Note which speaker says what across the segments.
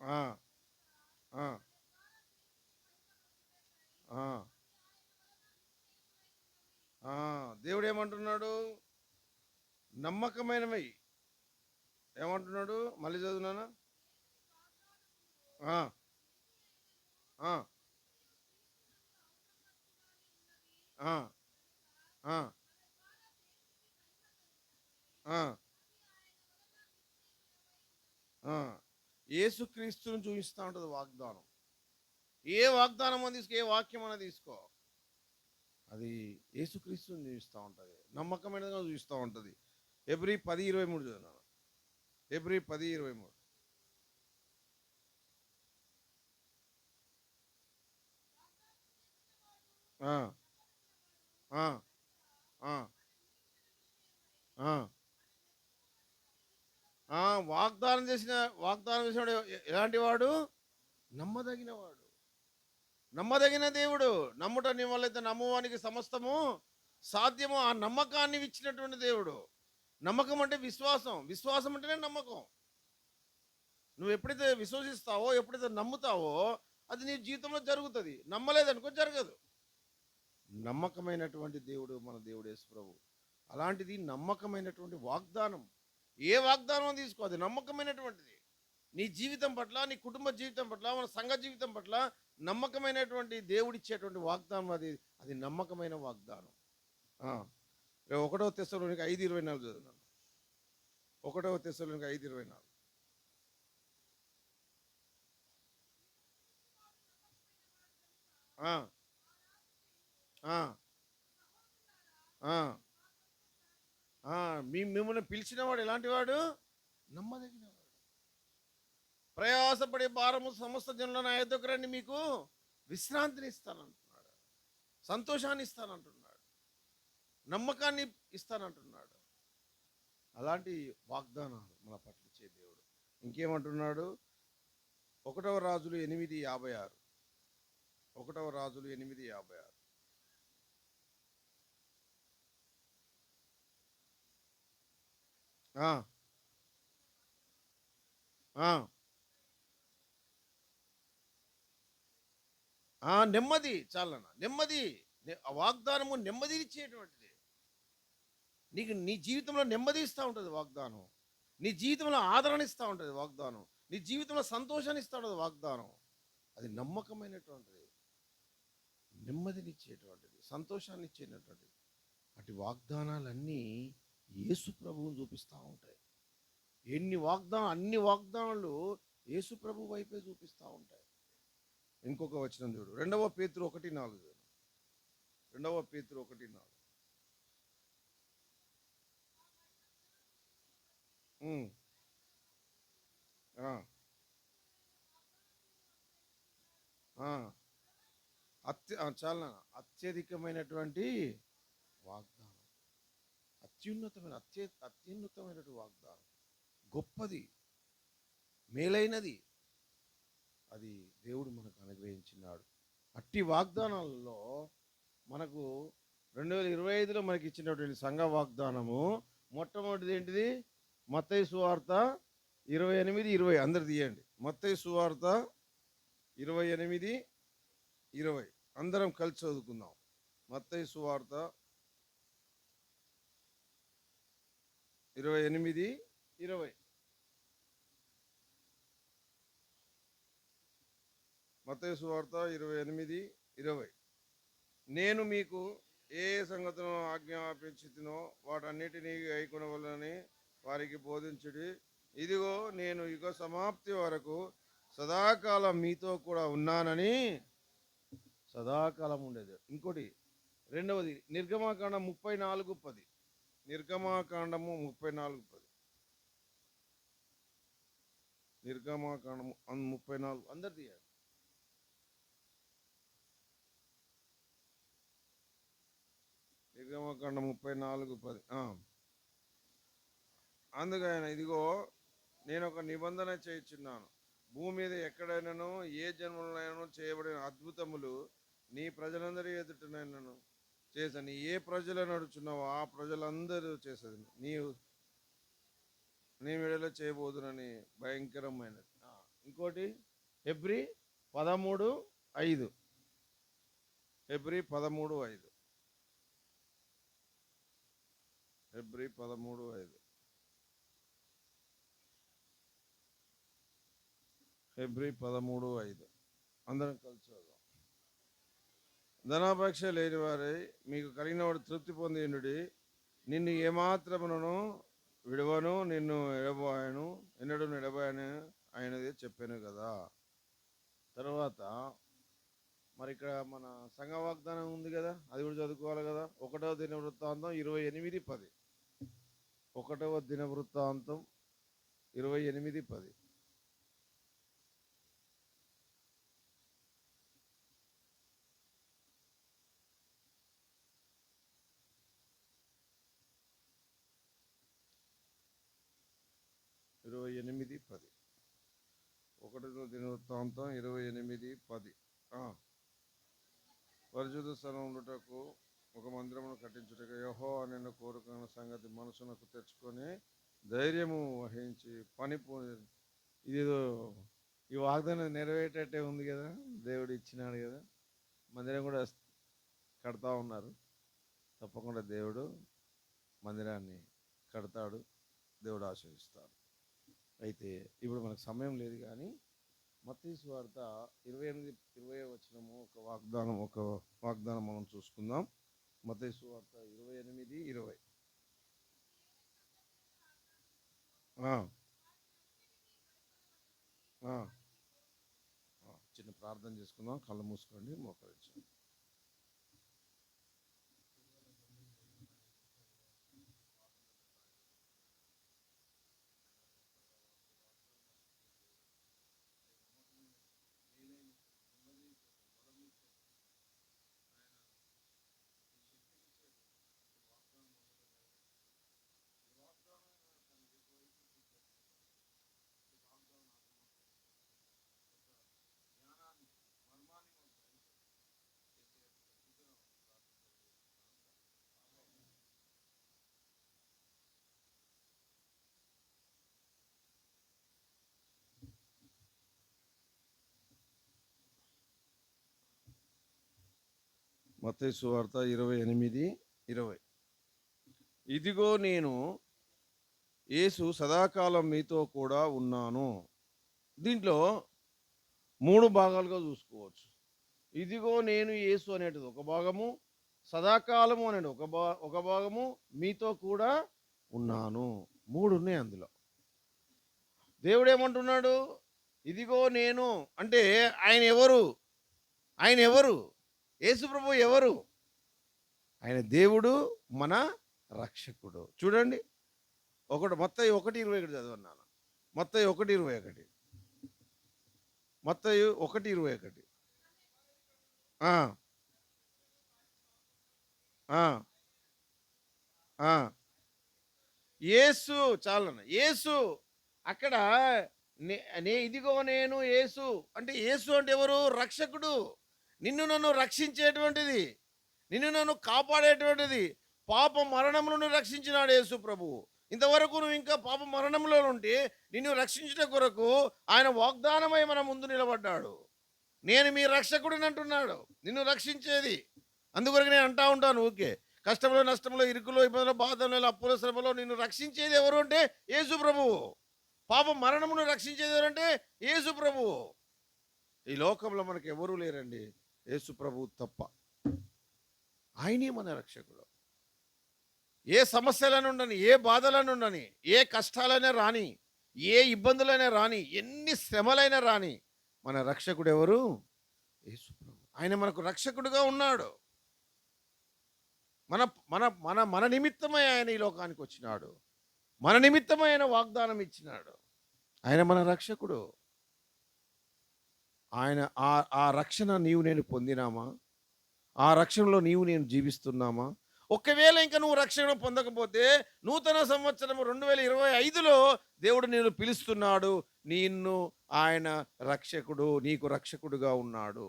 Speaker 1: ఆ, ఆ, ఆ, ఆ. దేవుడు ఏమంటున్నాడు? నమ్మకమైనవి ఏమంటున్నాడు? మళ్ళీ చదువునానా? ఆ, ఆ, ఆ, ఆ, ఆ, ఆ. యేసుక్రీస్తుని చూపిస్తూ ఉంటుంది వాగ్దానం. ఏ వాగ్దానం అని తీసుకో, ఏ వాక్యం అని తీసుకో, అది యేసుక్రీస్తుని చూపిస్తూ ఉంటుంది. నమ్మకమైనదిగా చూపిస్తూ ఉంటుంది. ఎబ్రి 10:23 చదువునాను. ఎబ్రి 10:23. ఆ, ఆ, ఆ, ఆ, ఆ. వాగ్దానం చేసిన వాగ్దానం చేసినాడు ఎలాంటి వాడు? నమ్మదగిన వాడు, నమ్మదగిన దేవుడు. నమ్ముట నీ వల్లైతే నమ్మువానికి సమస్తము సాధ్యము. ఆ నమ్మకాన్ని ఇచ్చినటువంటి దేవుడు. నమ్మకం అంటే విశ్వాసం, విశ్వాసం అంటేనే నమ్మకం. నువ్వు ఎప్పుడైతే విశ్వసిస్తావో, ఎప్పుడైతే నమ్ముతావో, అది నీ జీవితంలో జరుగుతుంది. నమ్మలేదనుకో జరగదు. నమ్మకమైనటువంటి దేవుడు మన దేవుడు యేసు ప్రభు. అలాంటిది నమ్మకమైనటువంటి వాగ్దానం. ఏ వాగ్దానం తీసుకో, అది నమ్మకమైనటువంటిది. నీ జీవితం పట్ల, నీ కుటుంబ జీవితం పట్ల, మన సంఘ జీవితం పట్ల నమ్మకమైనటువంటి దేవుడిచ్చేటువంటి వాగ్దానం అది. అది నమ్మకమైన వాగ్దానం. ఆ. 1 తెస్సలోనికైదు 24 చదువున్నాను. 1 తెస్సలోనికైదు 24. ఆ, ఆ, ఆ, ఆ. మిమ్మల్ని పిలిచిన వాడు ఎలాంటి వాడు? నమ్మదగిన వాడు. ప్రయాసపడే భారము సమస్త జనుల నా యొద్దకు రండి, మీకు విశ్రాంతిని ఇస్తానంటున్నాడు. సంతోషాన్ని ఇస్తానంటున్నాడు. నమ్మకాన్ని ఇస్తానంటున్నాడు. అలాంటి వాగ్దానాలు మన పట్ల ఇచ్చే దేవుడు. ఇంకేమంటున్నాడు? 1 రాజులు 8:56. 1 రాజులు 8:56. ఆ, ఆ, ఆ. నెమ్మది చాలన్న, నెమ్మది. ఆ వాగ్దానము నెమ్మదినిచ్చేటువంటిది. నీకు నీ జీవితంలో నెమ్మది ఇస్తూ ఉంటుంది వాగ్దానం. నీ జీవితంలో ఆదరణ ఇస్తూ ఉంటుంది వాగ్దానం. నీ జీవితంలో సంతోషాన్ని ఇస్తూ ఉంటుంది వాగ్దానం. అది నమ్మకమైనటువంటిది, నెమ్మదినిచ్చేటువంటిది, సంతోషాన్ని ఇచ్చేటటువంటిది. అటు వాగ్దానాలన్నీ యేసు ప్రభువుని చూపిస్తూ ఉంటాయి. అన్ని వాగ్దానాలు యేసు ప్రభు వైపే చూపిస్తూ ఉంటాయి. ఇంకొక వచనం చూడు, 2 పేతురు 1:4. 2 పేతురు 1:4. ఉమ్, ఆ, ఆ. చాలా అత్యధికమైనటువంటి వాగ్దానం, అత్యున్నతమైనటువంటి వాగ్దానం, గొప్పది, మేలైనది. అది దేవుడు మనకు అనుగ్రహించినాడు. అట్టి వాగ్దానాలలో మనకు 2025లో మనకి ఇచ్చినటువంటి సంఘ వాగ్దానము మొట్టమొదటిది ఏంటిది? మత్తయి సువార్త 28:20. అందరు తీయండి. మత్తయి సువార్త 28:20. అందరం కలిసి చదువుకుందాం. మత్తయి సువార్త 28:20. మత్తయి సువార్త 28:20. నేను మీకు ఏ ఏ సంగతులను ఆజ్ఞాపించుతునో వాటన్నిటినీ గైకొనవలెనని వారికి బోధించుడి. ఇదిగో నేను యుగ సమాప్తి వరకు సదాకాలం మీతో కూడా ఉన్నానని. సదాకాలం ఉండేది. ఇంకోటి రెండవది నిర్గమాకాండం 34:10. నిర్గమాకాండము 34:10. నిర్గమాకాండము 34. అందరు తీయాలి. నిర్గమాకాండం 34:10. అందుకైనా ఇదిగో నేను ఒక నిబంధన చేయించున్నాను. భూమి మీద ఎక్కడైనాను ఏ జన్మలైనా చేయబడిన అద్భుతములు నీ ప్రజలందరి ఎదుటనైనాను చేశాను. ఏ ప్రజలు నడుచున్నావో ఆ ప్రజలందరూ చేసేది నీ మెడలో చేయబోదునని. భయంకరమైనది. ఇంకోటి హెబ్రీ 13:5. హెబ్రీ 13:5. హెబ్రీ 13:5. హెబ్రీ 13:5. అందరం కలిసి చదువుదాం. ధనాపేక్ష లేని వారై మీకు కలిగిన వాడు తృప్తి పొందిండుడి. నిన్ను ఏమాత్రమును విడవను, నిన్ను ఎడబాయను, ఎన్నడూ ఎడబాయను ఆయనది చెప్పాను కదా. తర్వాత మరి ఇక్కడ మన సంఘ వాగ్దానం ఉంది కదా, అది కూడా చదువుకోవాలి కదా. 1వ దినవృత్తాంతం 28:10. 1వ దినవృత్తాంతం 28:10. ఒకటో దినవృత్తాంతం 28:10. పరిశుద్ధ స్థలములకు ఒక మందిరమును కట్టించుటకు యెహోవా నిన్ను కోరుకున్న సంగతి మనసునకు తెచ్చుకొని ధైర్యము వహించి పని ఇదేదో ఈ వాగ్దానం నెరవేరేటట్టే ఉంది కదా. దేవుడు ఇచ్చినాడు కదా, మందిరం కూడా కడతా ఉన్నారు. తప్పకుండా దేవుడు మందిరాన్ని కడతాడు, దేవుడు ఆశీర్వదిస్తాడు. అయితే ఇప్పుడు మనకు సమయం లేదు, కానీ మత్తయి సువార్త 28:20 వచనము ఒక వాగ్దానం మనం చూసుకుందాం. మత్తయి సువార్త 28:20. చిన్న ప్రార్థన చేసుకుందాం. కళ్ళు మూసుకోండి, మోకరించండి. మత్తయి సువార్త 28:20. ఇదిగో నేను యేసు సదాకాలం మీతో కూడా ఉన్నాను. దీంట్లో 3 భాగాలుగా చూసుకోవచ్చు. ఇదిగో నేను యేసు అనేటిది ఒక భాగము, సదాకాలము అనేది ఒక భాగము, మీతో కూడా ఉన్నాను. 3 ఉన్నాయి అందులో. దేవుడు ఏమంటున్నాడు? ఇదిగో నేను అంటే ఆయన ఎవరు? ఆయన ఎవరు? యేసు ప్రభు ఎవరు? ఆయన దేవుడు, మన రక్షకుడు. చూడండి, మత్తయి 1:21 చదవన్నాను. మత్తయి 1:21. మత్తయి 1:21. యేసు చాలన్న. యేసు అక్కడ ఇదిగో నేను యేసు అంటే, యేసు అంటే ఎవరు? రక్షకుడు. నిన్ను నన్ను రక్షించేటువంటిది, నిన్ను నన్ను కాపాడేటువంటిది, పాప మరణం నుండి రక్షించినాడు యేసు ప్రభువు. ఇంతవరకు నువ్వు ఇంకా పాప మరణంలో ఉంటే నిన్ను రక్షించడం కొరకు ఆయన వాగ్దానమై మన ముందు నిలబడ్డాడు. నేను మీ రక్షకుడిని అంటున్నాడు, నిన్ను రక్షించేది. అందుకొరకు నేను అంటా ఉంటాను ఊరికే, కష్టంలో, నష్టంలో, ఇరుకులో, ఇబ్బందులు, బాధలో, అప్పుల శ్రమలో నిన్ను రక్షించేది ఎవరు అంటే యేసు ప్రభువు. పాప మరణమును రక్షించేది ఎవరంటే యేసు ప్రభువు. ఈ లోకంలో మనకు ఎవరూ లేరండి, యేసు ప్రభువు తప్ప. ఆయనే మన రక్షకుడు. ఏ సమస్యలను ఉండని, ఏ బాధలను ఉండని, ఏ కష్టాలైనా రాని, ఏ ఇబ్బందులైనా రాని, ఎన్ని శ్రమలైనా రాని, మన రక్షకుడు ఎవరు? యేసు ప్రభు. ఆయన మనకు రక్షకుడుగా ఉన్నాడు. మన మన మన మన నిమిత్తమై ఆయన ఈ లోకానికి వచ్చినాడు. మన నిమిత్తమై ఆయన వాగ్దానం ఇచ్చినాడు. ఆయన మన రక్షకుడు. ఆయన ఆ రక్షణ నీవు నేను పొందినామా? ఆ రక్షణలో నీవు నేను జీవిస్తున్నామా? ఒకవేళ ఇంకా నువ్వు రక్షణ పొందకపోతే, నూతన సంవత్సరం 2025లో దేవుడు నిన్ను పిలుస్తున్నాడు. నిన్ను ఆయన రక్షకుడు, నీకు రక్షకుడుగా ఉన్నాడు.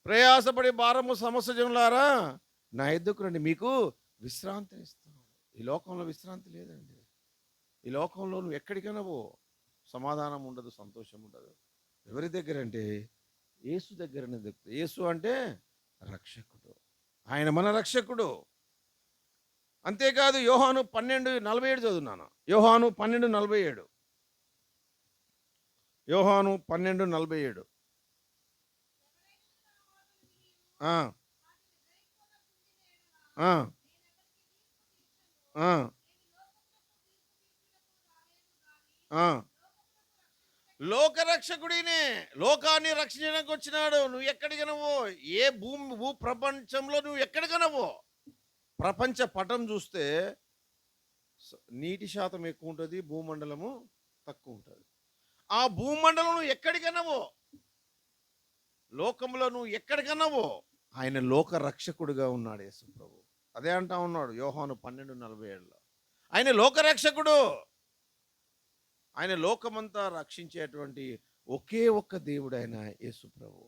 Speaker 1: ప్రయాసపడి భారము సమస్యలారా నా ఎద్దుకు రండి, మీకు విశ్రాంతిని ఇస్తాను. ఈ లోకంలో విశ్రాంతి లేదండి. ఈ లోకంలో నువ్వు ఎక్కడికైనా పో, సమాధానం ఉండదు, సంతోషం ఉండదు. ఎవరి దగ్గర అంటే యేసు దగ్గరనే దొరుకుతుంది. యేసు అంటే రక్షకుడు, ఆయన మన రక్షకుడు. అంతేకాదు యోహాను 12:47 చదువున్నాను. యోహాను 12:47. యోహాను 12:47. ఆ, ఆ, ఆ, ఆ. లోకరక్షకుడినే, లోకాన్ని రక్షించడానికి వచ్చినాడు. నువ్వు ఎక్కడికనవో, ఏ భూ ప్రపంచంలో నువ్వు ఎక్కడికనవో, ప్రపంచ పటం చూస్తే నీటి శాతం ఎక్కువ ఉంటుంది, భూమండలము తక్కువ ఉంటుంది. ఆ భూమండలం నువ్వు ఎక్కడికన్నావో, లోకంలో నువ్వు ఎక్కడికన్నావో, ఆయన లోక రక్షకుడుగా ఉన్నాడు యేసు ప్రభు. అదే అంటా ఉన్నాడు యోహాను 12:47లో. ఆయన లోకరక్షకుడు. ఆయన లోకమంతా రక్షించేటువంటి ఒకే ఒక్క దేవుడు ఆయన యేసు ప్రభు.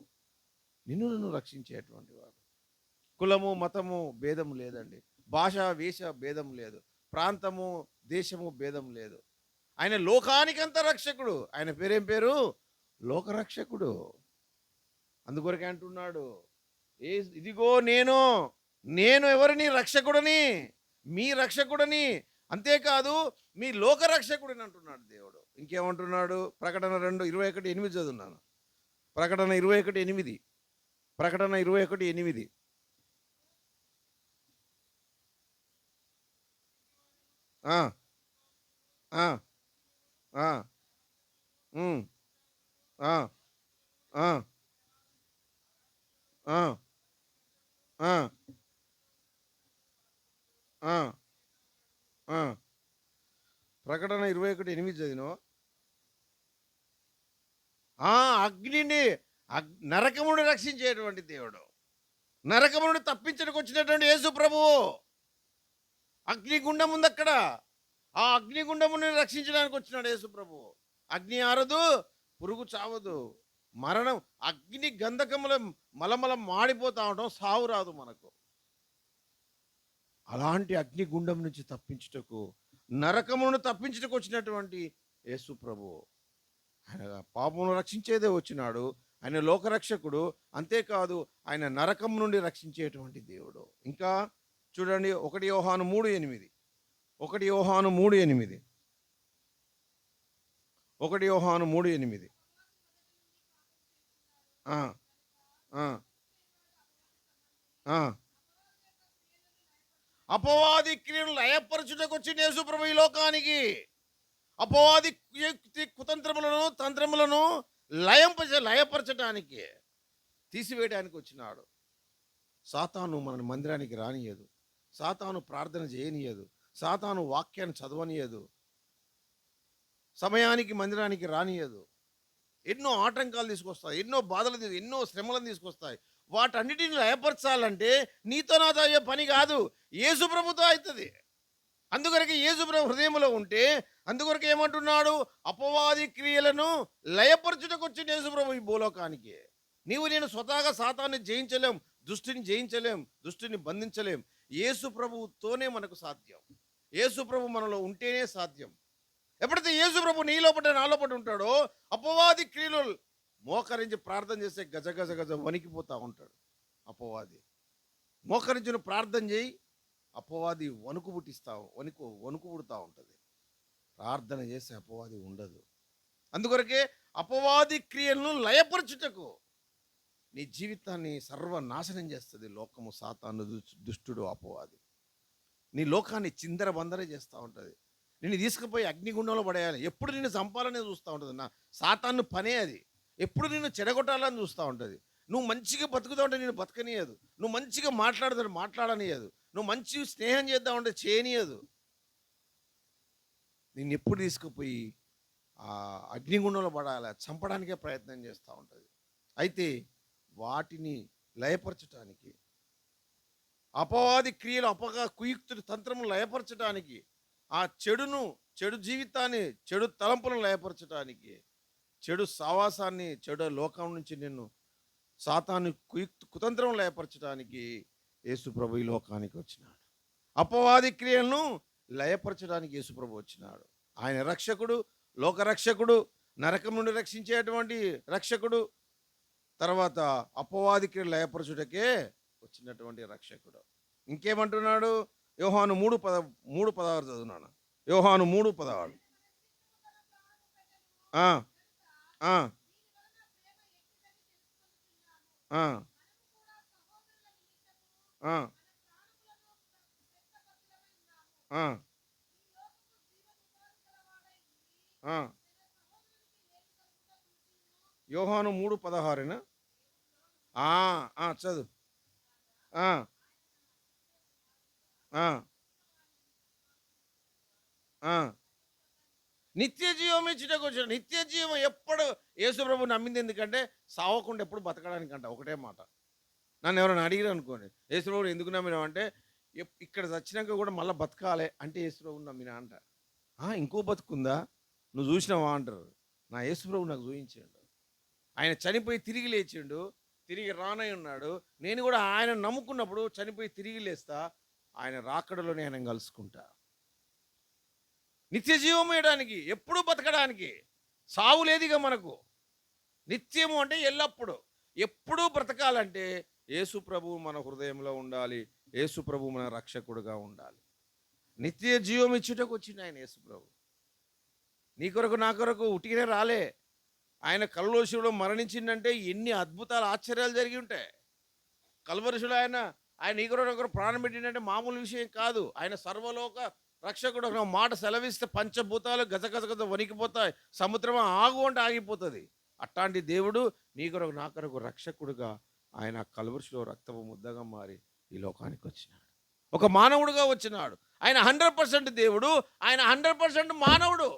Speaker 1: నిన్ను నన్ను రక్షించేటువంటి వాడు. కులము మతము భేదం లేదండి, భాష వేష భేదం లేదు, ప్రాంతము దేశము భేదం లేదు. ఆయన లోకానికంత రక్షకుడు. ఆయన పేరేం పేరు? లోకరక్షకుడు. అందుకొరకే అంటున్నాడు, ఇదిగో నేను ఎవరిని? రక్షకుడని, మీ రక్షకుడని. అంతేకాదు మీ లోకరక్షకుడిని అంటున్నాడు దేవుడు. ఇంకేమంటున్నాడు? ప్రకటన 2:21 చదువున్నాను. ప్రకటన 21:8. ప్రకటన 21:8. ఆ, ఆ, ఆ, ఆ, ఆ, ఆ, ఆ, ఆ, ఆ. ప్రకటన 21:8 చదివినో. అగ్నిని, నరకమును రక్షించేటువంటి దేవుడు, నరకమును తప్పించడానికి వచ్చినటువంటి యేసు ప్రభువు. అగ్నిగుండం ఉంది అక్కడ, ఆ అగ్నిగుండముని రక్షించడానికి వచ్చినాడు యేసు ప్రభువు. అగ్ని ఆరదు, పురుగు చావదు, మరణం అగ్ని గంధకముల మలమల మాడిపోతా ఉంటాం, సావు రాదు మనకు. అలాంటి అగ్నిగుండం నుంచి తప్పించుటకు, నరకమును తప్పించుటకు వచ్చినటువంటి యేసు ప్రభువు. ఆయన పాపమును రక్షించేదే వచ్చినాడు. ఆయన లోకరక్షకుడు. అంతేకాదు ఆయన నరకం నుండి రక్షించేటువంటి దేవుడు. ఇంకా చూడండి, 1 యోహాను 3:8. 1 యోహాను 3:8. 1 యోహాను 3:8. ఆ, ఆ, ఆ. అపవాది క్రియను లయపరచుటకు వచ్చిన యేసు ప్రభు ఈ లోకానికి. అపవాది కుతంత్రములను తంత్రములను లయపరచడానికి, తీసివేయడానికి వచ్చినాడు. సాతాను మన మందిరానికి రానియదు, సాతాను ప్రార్థన చేయనీయదు, సాతాను వాక్యాన్ని చదవనీయదు, సమయానికి మందిరానికి రానియదు. ఎన్నో ఆటంకాలు తీసుకొస్తాయి, ఎన్నో బాధలు, ఎన్నో శ్రమలను తీసుకొస్తాయి. వాటన్నిటిని లయపరచాలంటే నీతో నాతో అయ్యే పని కాదు, యేసు ప్రభుతో అవుతుంది. అందుకొరకు యేసు ప్రభు హృదయంలో ఉంటే, అందుకొరకు ఏమంటున్నాడు? అపవాది క్రియలను లయపరచుటకు వచ్చిన యేసు ప్రభు ఈ భూలోకానికి. నేను స్వతహాగా సాతాన్ని జయించలేం, దుష్టిని జయించలేం, దుష్టిని బంధించలేం. యేసు ప్రభుతోనే మనకు సాధ్యం. యేసు ప్రభు మనలో ఉంటేనే సాధ్యం. ఎప్పుడైతే యేసు ప్రభు నీ లోపల నా లోపల ఉంటాడో, అపవాది క్రియలు మోకరించి ప్రార్థన చేస్తే గజ గజ గజ వణికిపోతూ ఉంటాడు అపవాది. మోకరించిన ప్రార్థన చేయి, అపవాది వణుకు పుడుతూ ఉంటుంది. ప్రార్థన చేసే అపవాది ఉండదు. అందుకొరకే అపవాది క్రియలను లయపరచుటకు, నీ జీవితాన్ని సర్వనాశనం చేస్తుంది లోకము, సాతాను, దుష్టుడు, అపవాది. నీ లోకాన్ని చిందరబందర చేస్తూ ఉంటుంది. నిన్ను తీసుకుపోయి అగ్నిగుండంలో పడేయాలి. ఎప్పుడు నిన్ను చంపాలనే చూస్తూ ఉంటుంది. సాతాను పనే అది. ఎప్పుడు నిన్ను చెడగొట్టాలని చూస్తూ ఉంటుంది. నువ్వు మంచిగా బతుకుతా ఉంటే నేను బతకనీయదు, నువ్వు మంచిగా మాట్లాడుతాడు మాట్లాడనీయదు, నువ్వు మంచి స్నేహం చేద్దాం ఉంటే చేయనీయదు. నిన్ను ఎప్పుడు తీసుకుపోయి ఆ అగ్నిగుండంలో పడాలి, చంపడానికే ప్రయత్నం చేస్తూ ఉంటుంది. అయితే వాటిని లయపరచడానికి, అపవాది క్రియలు, కుయుక్తుడు తంత్రములు లయపరచడానికి, ఆ చెడు జీవితాన్ని, చెడు తలంపులను లయపరచడానికి, చెడు సావాసాన్ని, చెడు లోకం నుంచి నిన్ను సాతాను కుతంత్రం లయపరచడానికి యేసు ప్రభు ఈ లోకానికి వచ్చినాడు. అపవాది క్రియలను లయపరచడానికి యేసు ప్రభు వచ్చినాడు. ఆయన రక్షకుడు, లోకరక్షకుడు, నరకం నుండి రక్షించేటువంటి రక్షకుడు, తర్వాత అపవాదికి లయపరచుటకే వచ్చినటువంటి రక్షకుడు. ఇంకేమంటున్నాడు? యోహాను 3:16 చదువునాను. యోహాను 3:16. ఆ, ఆ, ఆ, ఆ, ఆ, ఆ. యోహాను 3:16. చదువు. ఆ, ఆ, ఆ. నిత్య జీవం ఇచ్చుటకు వచ్చాడు. నిత్య జీవం ఎప్పుడు యేసు ప్రభు నమ్మింది ఎందుకంటే సావకుండా ఎప్పుడు బతకడానికంట. ఒకటే మాట. నన్ను ఎవరైనా అడిగిరు అనుకోండి, యేసు ప్రభువుని ఎందుకు నమ్మినావు అంటే, ఇక్కడ చచ్చినాక కూడా మళ్ళీ బతకాలి అంటే యేసు ప్రభువుని నమ్మినా అంట. ఇంకో బతుకుందా నువ్వు చూసినావా అంటారు. నా యేసు ప్రభు నాకు చూపించాడు. ఆయన చనిపోయి తిరిగి లేచిండు, తిరిగి రానై ఉన్నాడు. నేను కూడా ఆయన నమ్ముకున్నప్పుడు చనిపోయి తిరిగి లేస్తా, ఆయన రాకడలోనే ఆయన కలుసుకుంటా. నిత్య జీవం వేయడానికి, ఎప్పుడూ బతకడానికి. సావు లేదుగా మనకు. నిత్యము అంటే ఎల్లప్పుడు, ఎప్పుడూ బ్రతకాలంటే యేసు ప్రభువు మన హృదయంలో ఉండాలి. యేసు ప్రభువు మన రక్షకుడుగా ఉండాలి. నిత్య జీవం ఇచ్చుటకు వచ్చింది ఆయన యేసు ప్రభు. నీ కొరకు నా కొరకు ఉట్టిగానే రాలే. ఆయన కల్వరిశిలో మరణించిందంటే ఎన్ని అద్భుతాలు ఆశ్చర్యాలు జరిగి ఉంటాయి. కల్వరిశిలో ఆయన నీ కొరకు ఒకరు ప్రాణం పెట్టిందంటే మామూలు విషయం కాదు. ఆయన సర్వలోక రక్షకుడు. ఒక మాట సెలవిస్తే పంచభూతాలు గజగజ వణికిపోతాయి. సముద్రం ఆగు అంటే ఆగిపోతుంది. అట్లాంటి దేవుడు నీ కొరకు నా కొరకు రక్షకుడుగా ఆయన కల్వరిశిలో రక్తపు ముద్దగా మారి ఈ లోకానికి వచ్చినాడు. ఒక మానవుడుగా వచ్చినాడు. ఆయన 100% దేవుడు, ఆయన 100% మానవుడు.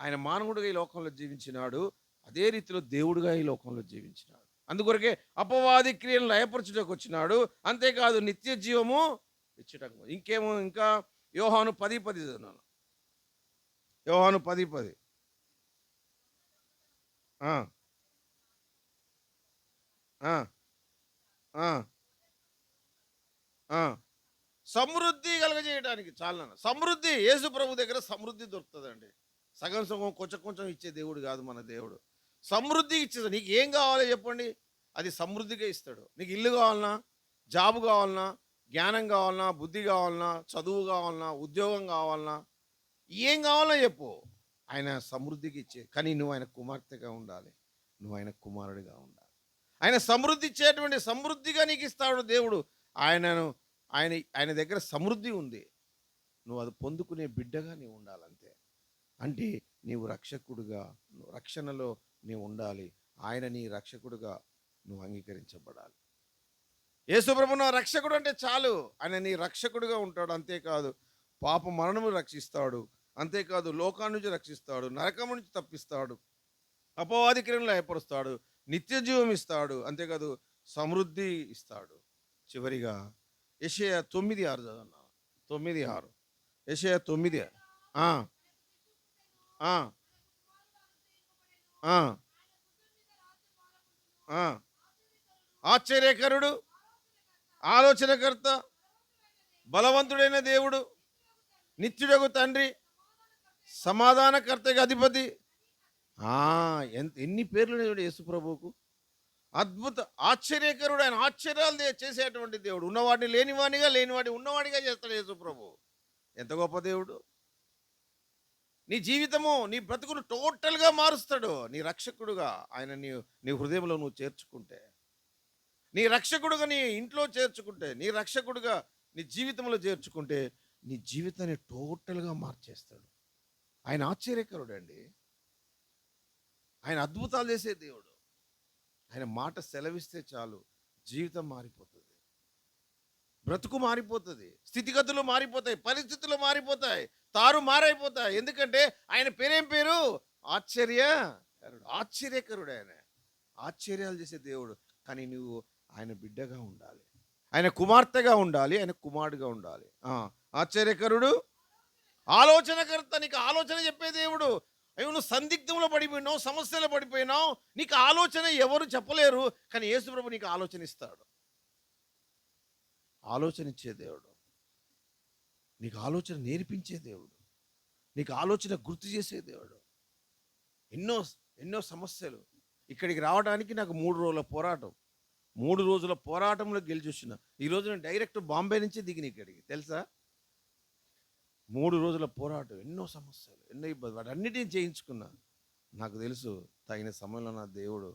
Speaker 1: ఆయన మానవుడిగా ఈ లోకంలో జీవించినాడు, అదే రీతిలో దేవుడుగా ఈ లోకంలో జీవించినాడు. అందుకొరకే అపవాది క్రియలను లయపరచుటకు వచ్చినాడు. అంతేకాదు నిత్య జీవము ఇచ్చటకు. ఇంకేమో ఇంకా యోహాను 10:10 చదివాను. యోహాను 10:10. సమృద్ధి కలగజేయడానికి చాలా. సమృద్ధి యేసు ప్రభు దగ్గర సమృద్ధి దొరుకుతుందండి. సగం సగం కొంచెం కొంచెం ఇచ్చే దేవుడు కాదు మన దేవుడు. సమృద్ధి ఇచ్చేది. నీకు ఏం కావాలో చెప్పండి, అది సమృద్ధిగా ఇస్తాడు. నీకు ఇల్లు కావాలన్నా, జాబ్ కావాలన్నా, జ్ఞానం కావాలన్నా, బుద్ధి కావాలన్నా, చదువు కావాలన్నా, ఉద్యోగం కావాలన్నా, ఏం కావాలన్నా చెప్పు, ఆయన సమృద్ధికి ఇచ్చే. కానీ నువ్వు ఆయన కుమార్తెగా ఉండాలి, నువ్వు ఆయన కుమారుడిగా ఉండాలి. ఆయన సమృద్ధి ఇచ్చేటువంటి సమృద్ధిగా నీకు ఇస్తాడు దేవుడు. ఆయన దగ్గర సమృద్ధి ఉంది. నువ్వు అది పొందుకునే బిడ్డగా నీవు ఉండాలంతే. అంటే నీవు రక్షకుడుగా, రక్షణలో నీవు ఉండాలి. ఆయన నీ రక్షకుడుగా నువ్వు అంగీకరించబడాలి. యేసుప్రభు నా రక్షకుడు అంటే చాలు. ఆయన నీ రక్షకుడుగా ఉంటాడు. అంతేకాదు పాప మరణము రక్షిస్తాడు. అంతేకాదు లోకాన్ని నుంచి రక్షిస్తాడు, నరకం నుంచి తప్పిస్తాడు, అపవాది క్రియలను ఏర్పరుస్తాడు, నిత్య జీవం ఇస్తాడు. అంతేకాదు సమృద్ధి ఇస్తాడు. చివరిగా యెషయా 9:6 చదవన్నా. 9:6. యెషయా 9. ఆశ్చర్యకరుడు, ఆలోచనకర్త, బలవంతుడైన దేవుడు, నిత్యుడగు తండ్రి, సమాధానకర్తగా అధిపతి. ఎన్ని పేర్లు యేసు ప్రభువుకు. అద్భుత ఆశ్చర్యకరుడు. ఆయన ఆశ్చర్యాలు చేసేటువంటి దేవుడు. ఉన్నవాడిని లేనివాడిగా, లేనివాడిని ఉన్నవాడిగా చేస్తాడు యేసు ప్రభు. ఎంత గొప్ప దేవుడు. నీ జీవితము, నీ బ్రతుకును టోటల్గా మారుస్తాడు. నీ రక్షకుడుగా ఆయన నీ హృదయంలో నువ్వు చేర్చుకుంటే, నీ రక్షకుడుగా నీ ఇంట్లో చేర్చుకుంటే, నీ రక్షకుడుగా నీ జీవితంలో చేర్చుకుంటే, నీ జీవితాన్ని టోటల్గా మార్చేస్తాడు. ఆయన ఆశ్చర్యకరుడు అండి. ఆయన అద్భుతాలు చేసే దేవుడు. ఆయన మాట సెలవిస్తే చాలు జీవితం మారిపోతుంది, బ్రతుకు మారిపోతుంది, స్థితిగతులు మారిపోతాయి, పరిస్థితులు మారిపోతాయి, మారైపోతాయి. ఎందుకంటే ఆయన పేరేం పేరు? ఆశ్చర్యకరుడు. ఆశ్చర్యకరుడు. ఆయన ఆశ్చర్యాలు చేసే దేవుడు. కానీ నువ్వు ఆయన బిడ్డగా ఉండాలి, ఆయన కుమార్తెగా ఉండాలి, ఆయన కుమారుడుగా ఉండాలి. ఆశ్చర్యకరుడు, ఆలోచనకర్త. నీకు ఆలోచన చెప్పే దేవుడు. అయ్యో నువ్వు సందిగ్ధంలో పడిపోయినావు, సమస్యలో పడిపోయినావు, నీకు ఆలోచన ఎవరు చెప్పలేరు. కానీ యేసు ప్రభు నీకు ఆలోచన ఇస్తాడు. ఆలోచన ఇచ్చే దేవుడు, నీకు ఆలోచన నేర్పించే దేవుడు. నీకు ఆలోచన గుర్తు చేసే దేవుడు. ఎన్నో ఎన్నో సమస్యలు. ఇక్కడికి రావడానికి నాకు 3 రోజుల పోరాటం. 3 రోజుల పోరాటంలో గెలిచొచ్చిన. ఈరోజు నేను డైరెక్ట్ బాంబే నుంచి దిగిన ఇక్కడికి తెలుసా? 3 రోజుల పోరాటం, ఎన్నో సమస్యలు, ఎన్నో ఇబ్బందులు, వాటన్నిటిని జయించుకున్నా. నాకు తెలుసు తగిన సమయంలో నా దేవుడు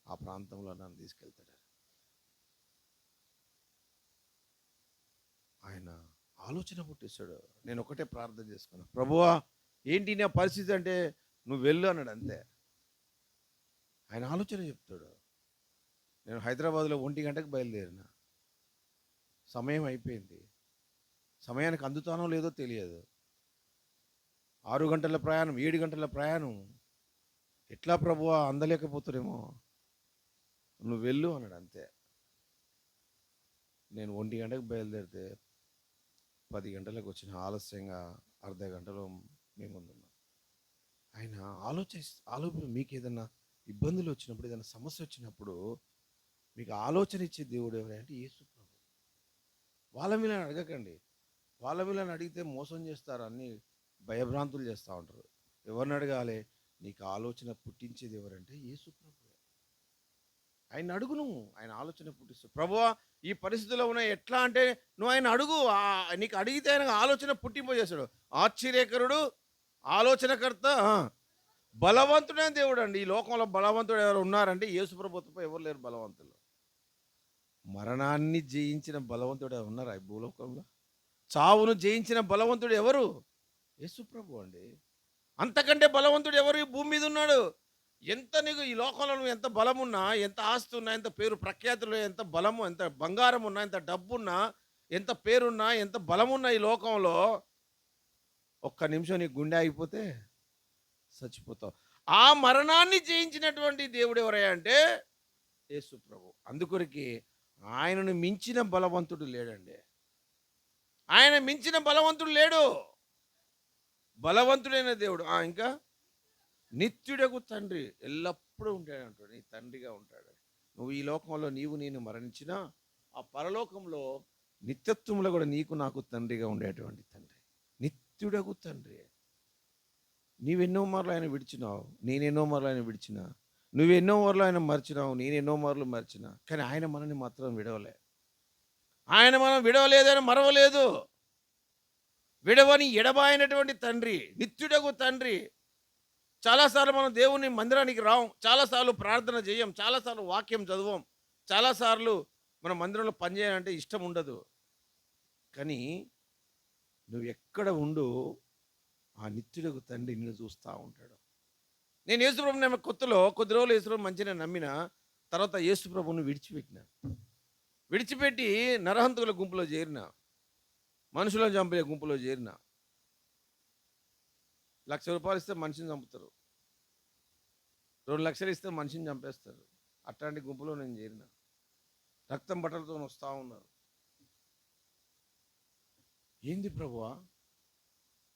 Speaker 1: ఆ ప్రాంతంలో నన్ను తీసుకెళ్తాడు. ఆయన ఆలోచన పుట్టిస్తాడు. నేను ఒకటే ప్రార్థన చేసుకున్నా, ప్రభువా ఏంటి నా పరిస్థితి అంటే, నువ్వు వెళ్ళు అన్నాడు అంతే. ఆయన ఆలోచన చెప్తాడు. నేను హైదరాబాద్లో 1 గంటకు బయలుదేరిన, సమయం అయిపోయింది. సమయానికి అందుతానో లేదో తెలియదు. 6 గంటల ప్రయాణం, 7 గంటల ప్రయాణం. ఎట్లా ప్రభువా అందలేకపోతారేమో, నువ్వు వెళ్ళు అన్నాడు అంతే. నేను 1 గంటకు బయలుదేరితే 10 గంటలకు వచ్చిన, ఆలస్యంగా అర్ధ గంటలో మీ ముందున్నాం. ఆయన ఆలోచన మీకు ఏదైనా ఇబ్బందులు వచ్చినప్పుడు, ఏదైనా సమస్య వచ్చినప్పుడు మీకు ఆలోచన ఇచ్చే దేవుడు ఎవరంటే యేసు ప్రభు. వాళ్ళ మీద అడగకండి. వాళ్ళ మీద అడిగితే మోసం చేస్తారు, అన్ని భయభ్రాంతులు చేస్తూ ఉంటారు. ఎవరిని అడగాలి? నీకు ఆలోచన పుట్టించేది ఎవరంటే యేసు ప్రభు. ఆయన అడుగు, నువ్వు ఆయన ఆలోచన పుట్టిస్తావు. ప్రభువా ఈ పరిస్థితిలో ఉన్న ఎట్లా అంటే, నువ్వు ఆయన అడుగు. నీకు అడిగితే ఆయన ఆలోచన పుట్టింపజేస్తాడు. ఆశ్చర్యకరుడు, ఆలోచనకర్త, బలవంతుడైన దేవుడు అండి. ఈ లోకంలో బలవంతుడు ఎవరు ఉన్నారంటే యేసు ప్రభు తప్ప ఎవరు లేరు బలవంతులు. మరణాన్ని జయించిన బలవంతుడు ఎవరు ఉన్నారా ఈ భూలోకంలో? చావును జయించిన బలవంతుడు ఎవరు? యేసు ప్రభు అండి. అంతకంటే బలవంతుడు ఎవరు ఈ భూమి మీద ఉన్నాడు? ఎంత నీకు ఈ లోకంలో నువ్వు ఎంత బలమున్నా, ఎంత ఆస్తి ఉన్నా, ఎంత పేరు ప్రఖ్యాతులు, ఎంత బలము, ఎంత బంగారం ఉన్నా, ఎంత డబ్బున్నా, ఎంత పేరున్నా, ఎంత బలమున్నా, ఈ లోకంలో ఒక్క నిమిషం నీ గుండె ఆగిపోతే చచ్చిపోతావు. ఆ మరణాన్ని జయించినటువంటి దేవుడు ఎవరయ్యా అంటే యేసు ప్రభు. అందుకొరికి ఆయనను మించిన బలవంతుడు లేడండి. ఆయన మించిన బలవంతుడు లేడు. బలవంతుడైన దేవుడు. ఇంకా నిత్యుడకు తండ్రి, ఎల్లప్పుడూ ఉంటాడంటాడు. నీ తండ్రిగా ఉంటాడు. నువ్వు ఈ లోకంలో నేను మరణించినా, ఆ పరలోకంలో నిత్యత్వంలో కూడా నీకు నాకు తండ్రిగా ఉండేటువంటి తండ్రి, నిత్యుడకు తండ్రి. నీవెన్నో మార్లు ఆయన విడిచినావు, నేనెన్నో మార్లు ఆయన విడిచినా. నువ్వెన్నో మార్లు ఆయన మర్చినావు, నేనెన్నో మార్లు మర్చినా. కానీ ఆయన మనని మాత్రం విడవలే. ఆయన మనం విడవలేదని మరవలేదు. విడవని ఎడబాయినటువంటి తండ్రి, నిత్యుడకు తండ్రి. చాలాసార్లు మనం దేవుని మందిరానికి రాం, చాలాసార్లు ప్రార్థన చేయం, చాలాసార్లు వాక్యం చదవం, చాలాసార్లు మన మందిరంలో పనిచేయాలంటే ఇష్టం ఉండదు. కానీ నువ్వు ఎక్కడ ఉండు, ఆ నిత్యుడకు తండ్రి నిన్ను చూస్తూ ఉంటాడు. నేను యేసుప్రభుని నమ్మే కొత్తలో కొద్ది రోజులు యేసుప్రభు మంచిగా నమ్మిన తర్వాత యేసుప్రభుని విడిచిపెట్టి నరహంతకుల గుంపులో చేరిన, మనుషులను చంపే గుంపులో చేరిన. ₹1,00,000 ఇస్తే మనిషిని చంపుతారు, 2 లక్షలు ఇస్తే మనిషిని చంపేస్తారు. అట్లాంటి గుంపులో నేను చేరిన. రక్తం బట్టలతో వస్తూ ఉన్నారు. ఏంది ప్రభువా,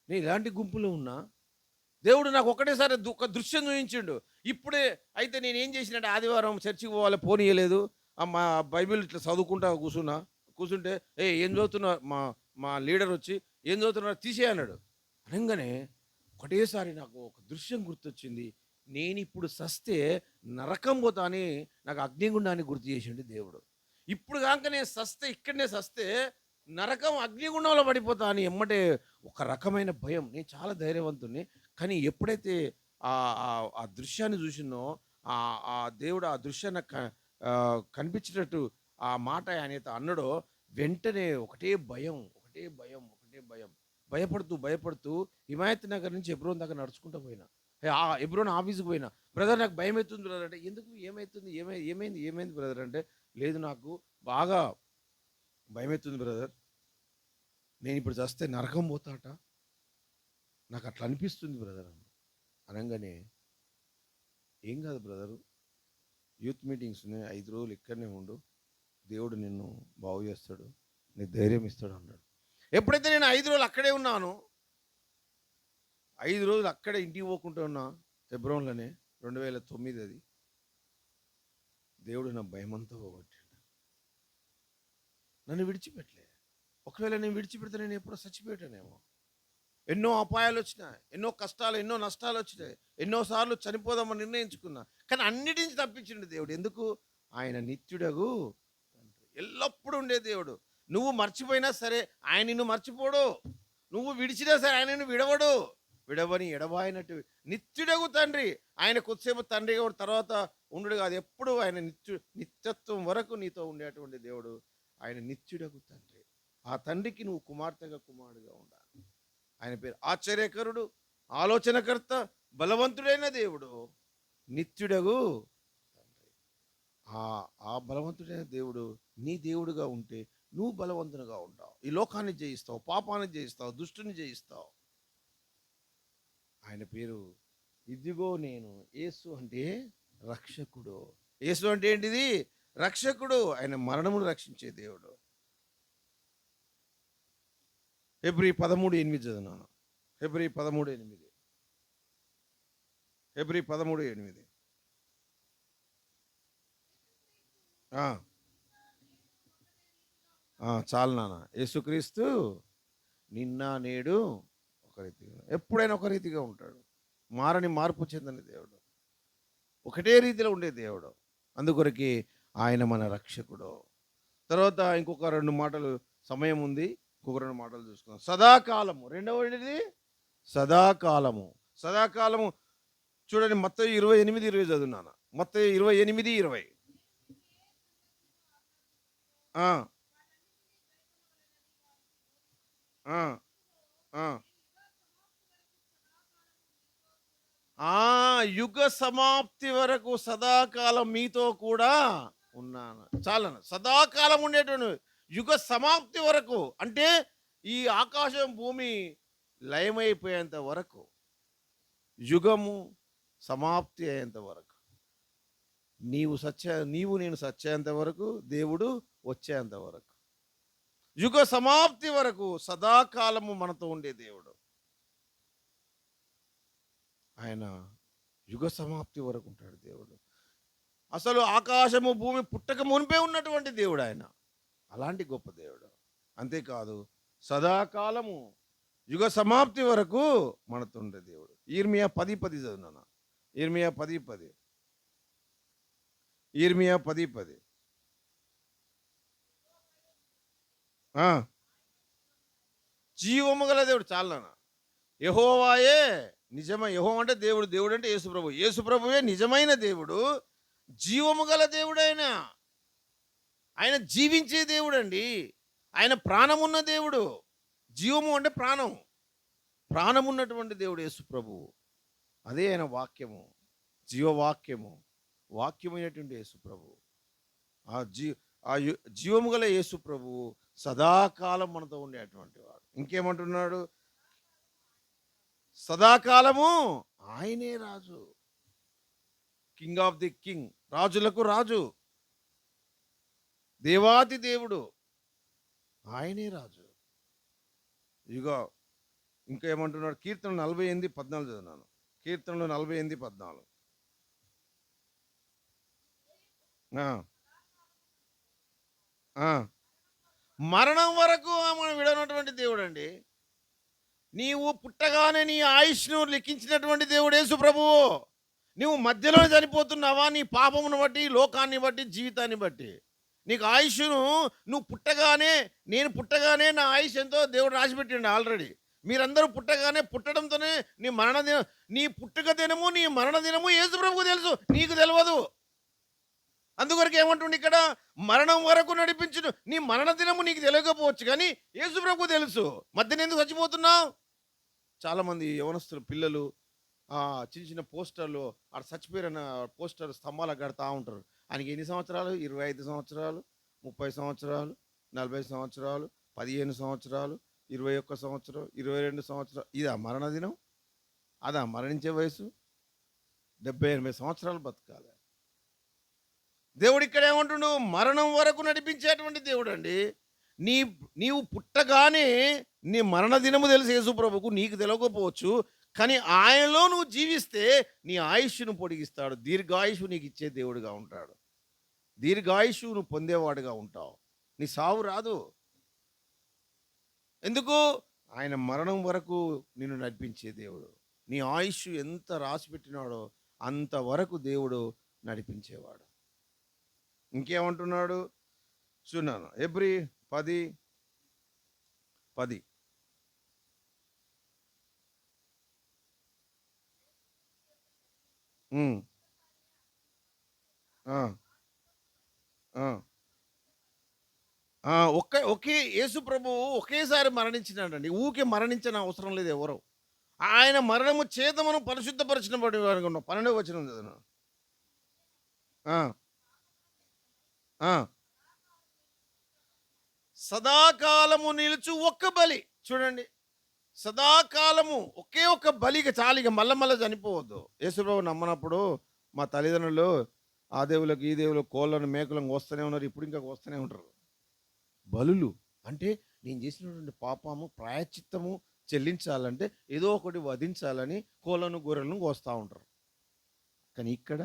Speaker 1: నేను ఇలాంటి గుంపులో ఉన్నా, దేవుడు నాకు ఒకటేసారి ఒక దృశ్యం చూపించిండు. ఇప్పుడే అయితే నేను ఏం చేసినట్టు, ఆదివారం చర్చికి పోవాలి, పోనీయలేదు. మా బైబిల్ ఇట్లా చదువుకుంటా కూర్చుంటే ఏం చదువుతున్నా, మా లీడర్ వచ్చి ఏం చదువుతున్నా తీసే అన్నాడు. అనగానే ఒకటేసారి నాకు ఒక దృశ్యం గుర్తొచ్చింది. నేను ఇప్పుడు సస్తే నరకం పోతా అని నాకు అగ్నిగుండాన్ని గుర్తు చేసిండు దేవుడు. ఇప్పుడు కాక నేను సస్తే, ఇక్కడనే సస్తే నరకం అగ్నిగుండంలో పడిపోతా అని ఎమ్మటే ఒక రకమైన భయం. నేను చాలా ధైర్యవంతుణ్ణి. కానీ ఎప్పుడైతే ఆ దృశ్యాన్ని చూసినో, ఆ దేవుడు ఆ దృశ్యాన్ని కనిపించినట్టు ఆ మాట ఆయన అన్నాడో, వెంటనే ఒకటే భయం. భయపడుతూ హిమాయత్ నగర్ నుంచి ఎబ్రోన్ దాకా నడుచుకుంటూ పోయినా. ఎబ్రోన్ ఆఫీస్కి పోయినా. బ్రదర్ నాకు భయం అవుతుంది బ్రదర్ అంటే, ఎందుకు, ఏమవుతుంది, ఏమైంది బ్రదర్ అంటే, లేదు నాకు బాగా భయం అవుతుంది బ్రదర్, నేను ఇప్పుడు చస్తే నరకం పోతాట, నాకు అట్లా అనిపిస్తుంది బ్రదర్ అనగానే, ఏం కాదు బ్రదరు, యూత్ మీటింగ్స్ ఉన్నాయి, 5 రోజులు ఇక్కడనే ఉండు, దేవుడు నిన్ను బాగు చేస్తాడు, నీకు ధైర్యం ఇస్తాడు అన్నాడు. ఎప్పుడైతే నేను 5 రోజులు అక్కడే ఉన్నాను, 5 రోజులు అక్కడే ఇంటికి పోకుండా ఉన్నా, హెబ్రోన్లోనే, 2009 అది, దేవుడు నా భయమంతా పోగొట్టాడు. నన్ను విడిచిపెట్టలే. ఒకవేళ నేను విడిచిపెడితే నేను ఎప్పుడో చచ్చిపోయానేమో. ఎన్నో అపాయాలు వచ్చినాయి, ఎన్నో కష్టాలు, ఎన్నో నష్టాలు వచ్చినాయి, ఎన్నోసార్లు చనిపోదామని నిర్ణయించుకున్నా. కానీ అన్నిటి నుంచి తప్పించిండు దేవుడు. ఎందుకు? ఆయన నిత్యుడగు తండ్రి. ఎల్లప్పుడూ ఉండే దేవుడు. నువ్వు మర్చిపోయినా సరే ఆయన నిన్ను మర్చిపోడు. నువ్వు విడిచినా సరే ఆయన నిన్ను విడవడు. విడవని ఎడబాయినట్టు నిత్యుడగు తండ్రి. ఆయన కొద్దిసేపు తండ్రిగా ఉన్న తర్వాత ఉండు కాదు, ఎప్పుడు ఆయన నిత్యత్వం వరకు నీతో ఉండేటువంటి దేవుడు. ఆయన నిత్యుడగు తండ్రి. ఆ తండ్రికి నువ్వు కుమార్తెగా కుమారుడుగా ఉండాలి. ఆయన పేరు ఆశ్చర్యకరుడు, ఆలోచనకర్త, బలవంతుడైన దేవుడు, నిత్యుడగు తండ్రి. ఆ బలవంతుడైన దేవుడు నీ దేవుడుగా ఉంటే నువ్వు బలవంతునిగా ఉంటావు. ఈ లోకాన్ని జయిస్తావు, పాపాన్ని జయిస్తావు, దుష్టుని జయిస్తావు. ఆయన పేరు ఇదిగో నేను. యేసు అంటే రక్షకుడు. యేసు అంటే ఏంటిది? రక్షకుడు. ఆయన మరణమును రక్షించే దేవుడు. హెబ్రీ 13:8 చదువున్నాను. హెబ్రీ 13:8. హెబ్రీ 13:8. చాలు నాన్న. యేసుక్రీస్తు నిన్న నేడు ఒక రీతిగా, ఎప్పుడైనా ఒక రీతిగా ఉంటాడు. మార్పు చెందని దేవుడు, ఒకటే రీతిలో ఉండే దేవుడు. అందుకొరకి ఆయన మన రక్షకుడు. తర్వాత ఇంకొక 2 మాటలు, సమయం ఉంది, ఇంకొక 2 మాటలు చూసుకుందాం. సదాకాలము. రెండవది సదాకాలము. సదాకాలము చూడండి, మత్తయి 28:20 చదువున్నాను. మత్తయి 28:20. యుగ సమాప్తి వరకు సదాకాలం మీతో కూడా ఉన్నాను. చాలను. సదాకాలం ఉండేటువంటి యుగ సమాప్తి వరకు అంటే ఈ ఆకాశం భూమి లయమైపోయేంత వరకు, యుగము సమాప్తి అయ్యేంత వరకు, నీవు నేను సచ్చేంత వరకు, దేవుడు వచ్చేంత వరకు, యుగ సమాప్తి వరకు సదాకాలము మనతో ఉండే దేవుడు. ఆయన యుగ సమాప్తి వరకు ఉంటాడు దేవుడు. అసలు ఆకాశము భూమి పుట్టక మునిపే ఉన్నటువంటి దేవుడు ఆయన. అలాంటి గొప్ప దేవుడు. అంతేకాదు సదాకాలము యుగ సమాప్తి వరకు మనతో ఉండే దేవుడు. ఇర్మియా 10:10 చదువునా. ఇర్మియా 10:10. ఇర్మియా 10:10. జీవము గల దేవుడు. చాలనా. యెహోవాయే నిజమైన. యెహోవా అంటే దేవుడు, దేవుడు అంటే యేసుప్రభు. యేసుప్రభువే నిజమైన దేవుడు, జీవము గల దేవుడు. ఆయన జీవించే దేవుడు అండి. ఆయన ప్రాణమున్న దేవుడు. జీవము అంటే ప్రాణం, ప్రాణమున్నటువంటి దేవుడు యేసుప్రభువు. అదే ఆయన వాక్యము, జీవవాక్యము, వాక్యమైనటువంటి యేసుప్రభువు. జీవము గల యేసుప్రభువు సదాకాలం మనతో ఉండేటువంటి వాడు. ఇంకేమంటున్నాడు? సదాకాలము ఆయనే రాజు, కింగ్ ఆఫ్ ది కింగ్, రాజులకు రాజు, దేవాది దేవుడు, ఆయనే రాజు. ఇదిగో ఇంకా ఏమంటున్నాడు? కీర్తన 48:14 చదివినాను. కీర్తనలు 48:14. మరణం వరకు మనం విడనటువంటి దేవుడు అండి. నీవు పుట్టగానే నీ ఆయుష్ను లెక్కించినటువంటి దేవుడు యేసు ప్రభువు. నువ్వు మధ్యలో చనిపోతున్నావా? నీ పాపమును బట్టి, లోకాన్ని బట్టి, జీవితాన్ని బట్టి. నీకు ఆయుష్ను నువ్వు పుట్టగానే, నేను పుట్టగానే నా ఆయుష్ ఎంతో దేవుడు రాసిపెట్టిండు ఆల్రెడీ. మీరందరూ పుట్టగానే, పుట్టడంతోనే నీ పుట్టుక దినము, నీ మరణ దినము యేసు ప్రభువుకు తెలుసు, నీకు తెలియదు. అందువరకు ఏమంటుండే ఇక్కడ? మరణం వరకు నడిపించును. నీ మరణ దినము నీకు తెలియకపోవచ్చు, కానీ యేసు ప్రభువుకు తెలుసు. మధ్యన ఎందుకు చచ్చిపోతున్నావు? చాలామంది యవనస్తులు పిల్లలు చిన్న చిన్న పోస్టర్లు, ఆడ చచ్చిపోయిన పోస్టర్ స్తంభాలకు కడతా ఉంటారు. ఆయనకి ఎన్ని సంవత్సరాలు? 25 సంవత్సరాలు, 30 సంవత్సరాలు, 40 సంవత్సరాలు, 15 సంవత్సరాలు, 21 సంవత్సరం, 22 సంవత్సరాలు. ఇదా మరణ దినం? అదా మరణించే వయసు? 70-80 సంవత్సరాలు బతకాలి. దేవుడు ఇక్కడ ఏమంటుండు? మరణం వరకు నడిపించేటువంటి దేవుడు అండి. నీవు పుట్టగానే నీ మరణ దినము తెలుసు యేసు ప్రభువుకు, నీకు తెలియకపోవచ్చు, కానీ ఆయనలో నువ్వు జీవిస్తే నీ ఆయుష్ను పొడిగిస్తాడు. దీర్ఘాయుషు నీకు ఇచ్చే దేవుడుగా ఉంటాడు. దీర్ఘాయుషు నువ్వు పొందేవాడుగా ఉంటావు. నీ సావు రాదు. ఎందుకు? ఆయన మరణం వరకు నిన్ను నడిపించే దేవుడు. నీ ఆయుష్ ఎంత రాసి పెట్టినాడో అంతవరకు దేవుడు నడిపించేవాడు. ఇంకేమంటున్నాడు చూన్నాను ఎబ్రి 10:10. ఉమ్, ఆ, ఆ, ఒకే యేసు ప్రభు ఒకేసారి మరణించినాడండి. ఊకే మరణించిన అవసరం లేదు ఎవరు. ఆయన మరణము చేత మనం పరిశుద్ధపరిచిన పడి వారికి ఉన్నాం. 12వ వచనం చదువు. ఆ, ఆ, సదాకాలము నిలుచు ఒక్క బలి. చూడండి, సదాకాలము ఒకే ఒక్క బలిగా చాలిగా మళ్ళా మళ్ళా చనిపోవద్దు. యేసుప్రభు నమ్మనప్పుడు మా తల్లిదండ్రులు ఆ దేవులకు ఈ దేవులకు కోళ్ళను మేకలను కోస్తూనే ఉన్నారు. ఇప్పుడు ఇంకా కోస్తూనే ఉంటారు. బలులు అంటే నేను చేసినటువంటి పాపము ప్రాయశ్చిత్తము చెల్లించాలంటే ఏదో ఒకటి వధించాలని కోళ్ళను గొర్రెలను కోస్తూ ఉంటారు. కానీ ఇక్కడ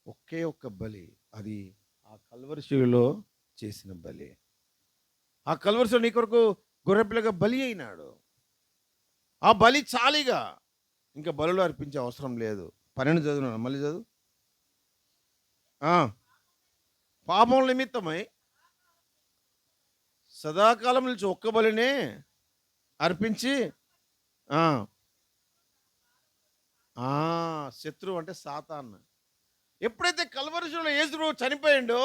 Speaker 1: ఒకే ఒక్క బలి, అది ఆ కల్వరి శిలువలో చేసిన బలి. ఆ కల్వరిశిలో నీ కొరకు గొర్రెపిల్లగా బలి అయినాడు. ఆ బలి చాలిగా, ఇంకా బలులు అర్పించే అవసరం లేదు. 12 చదువున్నాను, మళ్ళీ చదువు. ఆ, పాపం నిమిత్తమై సదాకాలం నుంచి ఒక్క బలినే అర్పించి ఆ, ఆ, శత్రువు అంటే సాతాను. ఎప్పుడైతే కల్వరిశిలో యేసు చనిపోయిండో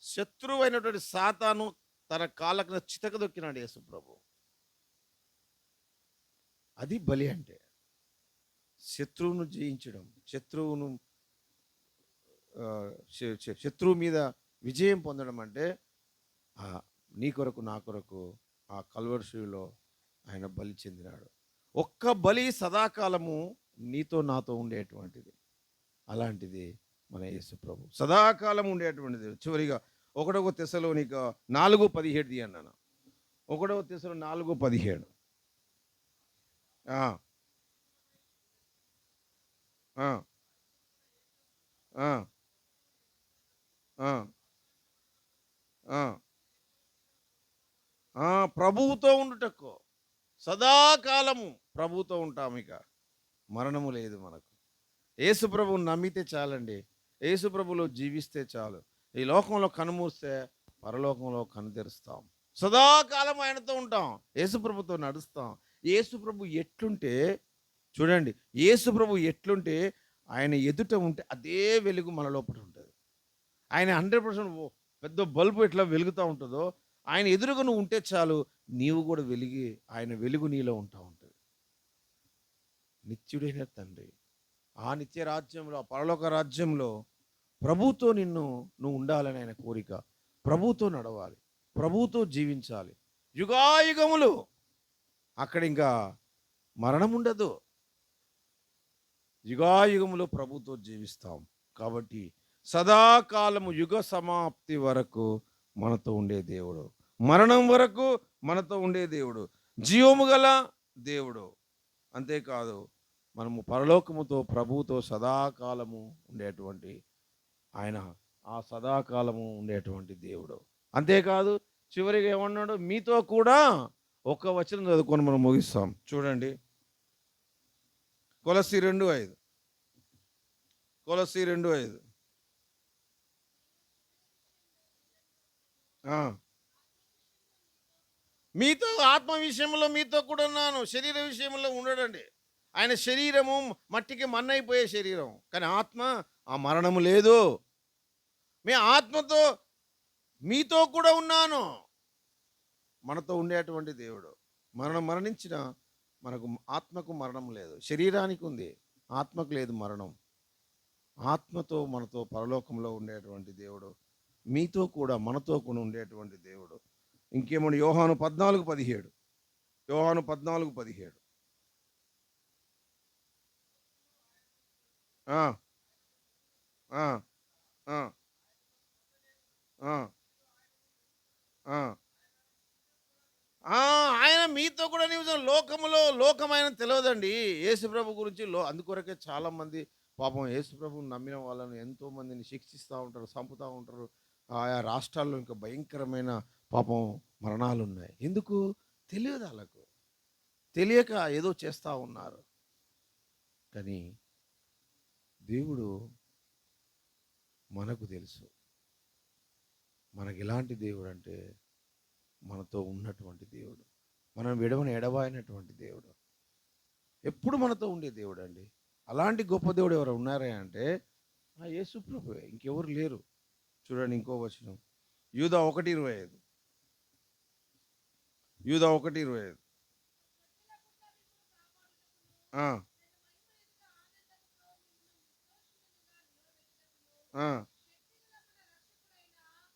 Speaker 1: శత్రువు అయినటువంటి సాతాను తన కాళ్ళకు చితక దొక్కినాడు యేసు ప్రభు. అది బలి అంటే. శత్రువును జయించడం, శత్రువును శత్రువు మీద విజయం పొందడం అంటే ఆ నీ కొరకు నా కొరకు ఆ కల్వరిశిలో ఆయన బలి చెందినాడు. ఒక్క బలి సదాకాలము నీతో నాతో ఉండేటువంటిది. అలాంటిది మన యేసు ప్రభు, సదాకాలం ఉండేటువంటిది. చివరిగా 1 తెస్సలోనిక 4:17 అన్నాను. 1 తెస్సలోనిక 4:17. ఆ, ఆ, ఆ, ఆ, ఆ, ప్రభువుతో ఉండుటకు సదాకాలము ప్రభువుతో ఉంటాం. ఇక మరణము లేదు మనకు. యేసు ప్రభువుని నమ్మితే చాలండి. యేసు ప్రభులో జీవిస్తే చాలు. ఈ లోకంలో కనుమూస్తే పరలోకంలో కను తెరుస్తాం. సదాకాలం ఆయనతో ఉంటాం. యేసు ప్రభుతో నడుస్తాం. యేసు ప్రభు ఎట్లుంటే చూడండి, యేసు ప్రభు ఎట్లుంటే ఆయన ఎదుట ఉంటే అదే వెలుగు మన లోపల ఉంటుంది. ఆయన 100% పెద్ద బల్బు ఎట్లా వెలుగుతూ ఉంటుందో ఆయన ఎదురుగా నువ్వు ఉంటే చాలు, నీవు కూడా వెలిగి ఆయన వెలుగు నీలో ఉంటా ఉంటుంది. నిత్యుడైన తండ్రి ఆ నిత్య రాజ్యంలో, ఆ పరలోక రాజ్యంలో ప్రభుతో నువ్వు ఉండాలని ఆయన కోరిక. ప్రభుతో నడవాలి, ప్రభుతో జీవించాలి యుగాయుగములు. అక్కడ ఇంకా మరణం ఉండదు. యుగాయుగములో ప్రభుతో జీవిస్తాం. కాబట్టి సదాకాలము యుగ సమాప్తి వరకు మనతో ఉండే దేవుడు, మరణం వరకు మనతో ఉండే దేవుడు, జీవము గల దేవుడు. అంతేకాదు మనము పరలోకముతో ప్రభువుతో సదాకాలము ఉండేటువంటి ఆయన, ఆ సదాకాలము ఉండేటువంటి దేవుడు. అంతేకాదు చివరిగా ఏమన్నాడు, మీతో కూడా ఒక వచనం చదువుకొని మనం ముగిస్తాం. చూడండి, కొలస్సీ 2:5. కొలస్సీ 2:5. మీతో ఆత్మ విషయంలో మీతో కూడా ఉన్నాను. శరీర విషయంలో ఉండడండి. ఆయన శరీరము మట్టికి మన్నైపోయే శరీరం, కానీ ఆత్మ ఆ మరణము లేదు. మీ ఆత్మతో మీతో కూడా ఉన్నాను. మనతో ఉండేటువంటి దేవుడు. మరణించిన మనకు ఆత్మకు మరణం లేదు. శరీరానికి ఉంది, ఆత్మకు లేదు మరణం. ఆత్మతో మనతో పరలోకంలో ఉండేటువంటి దేవుడు, మీతో కూడా మనతో కూడా ఉండేటువంటి దేవుడు. ఇంకేమో యోహాను 14:17. యోహాను 14:17. ఆయన మీతో కూడా నివసం. లోకం ఆయన తెలియదండి యేసు ప్రభు గురించి. అందుకొరకే చాలా మంది పాపం యేసు ప్రభుని నమ్మిన వాళ్ళని ఎంతో మందిని శిక్షిస్తూ ఉంటారు, చంపుతూ ఉంటారు. ఆయా రాష్ట్రాల్లో ఇంకా భయంకరమైన పాపం మరణాలు ఉన్నాయి. ఎందుకు తెలియదు వాళ్ళకు. తెలియక ఏదో చేస్తూ ఉన్నారు. కానీ దేవుడు మనకు తెలుసు. మనకి ఎలాంటి దేవుడు అంటే మనతో ఉన్నటువంటి దేవుడు. మనం విడవని ఎడబాయినటువంటి దేవుడు. ఎప్పుడు మనతో ఉండే దేవుడు అండి. అలాంటి గొప్ప దేవుడు ఎవరు ఉన్నారా అంటే ఆ యేసు ప్రభువే, ఇంకెవరు లేరు. చూడండి ఇంకో వచనం, యూదా 1:25. యూదా 1:25. ఆ, ఆ,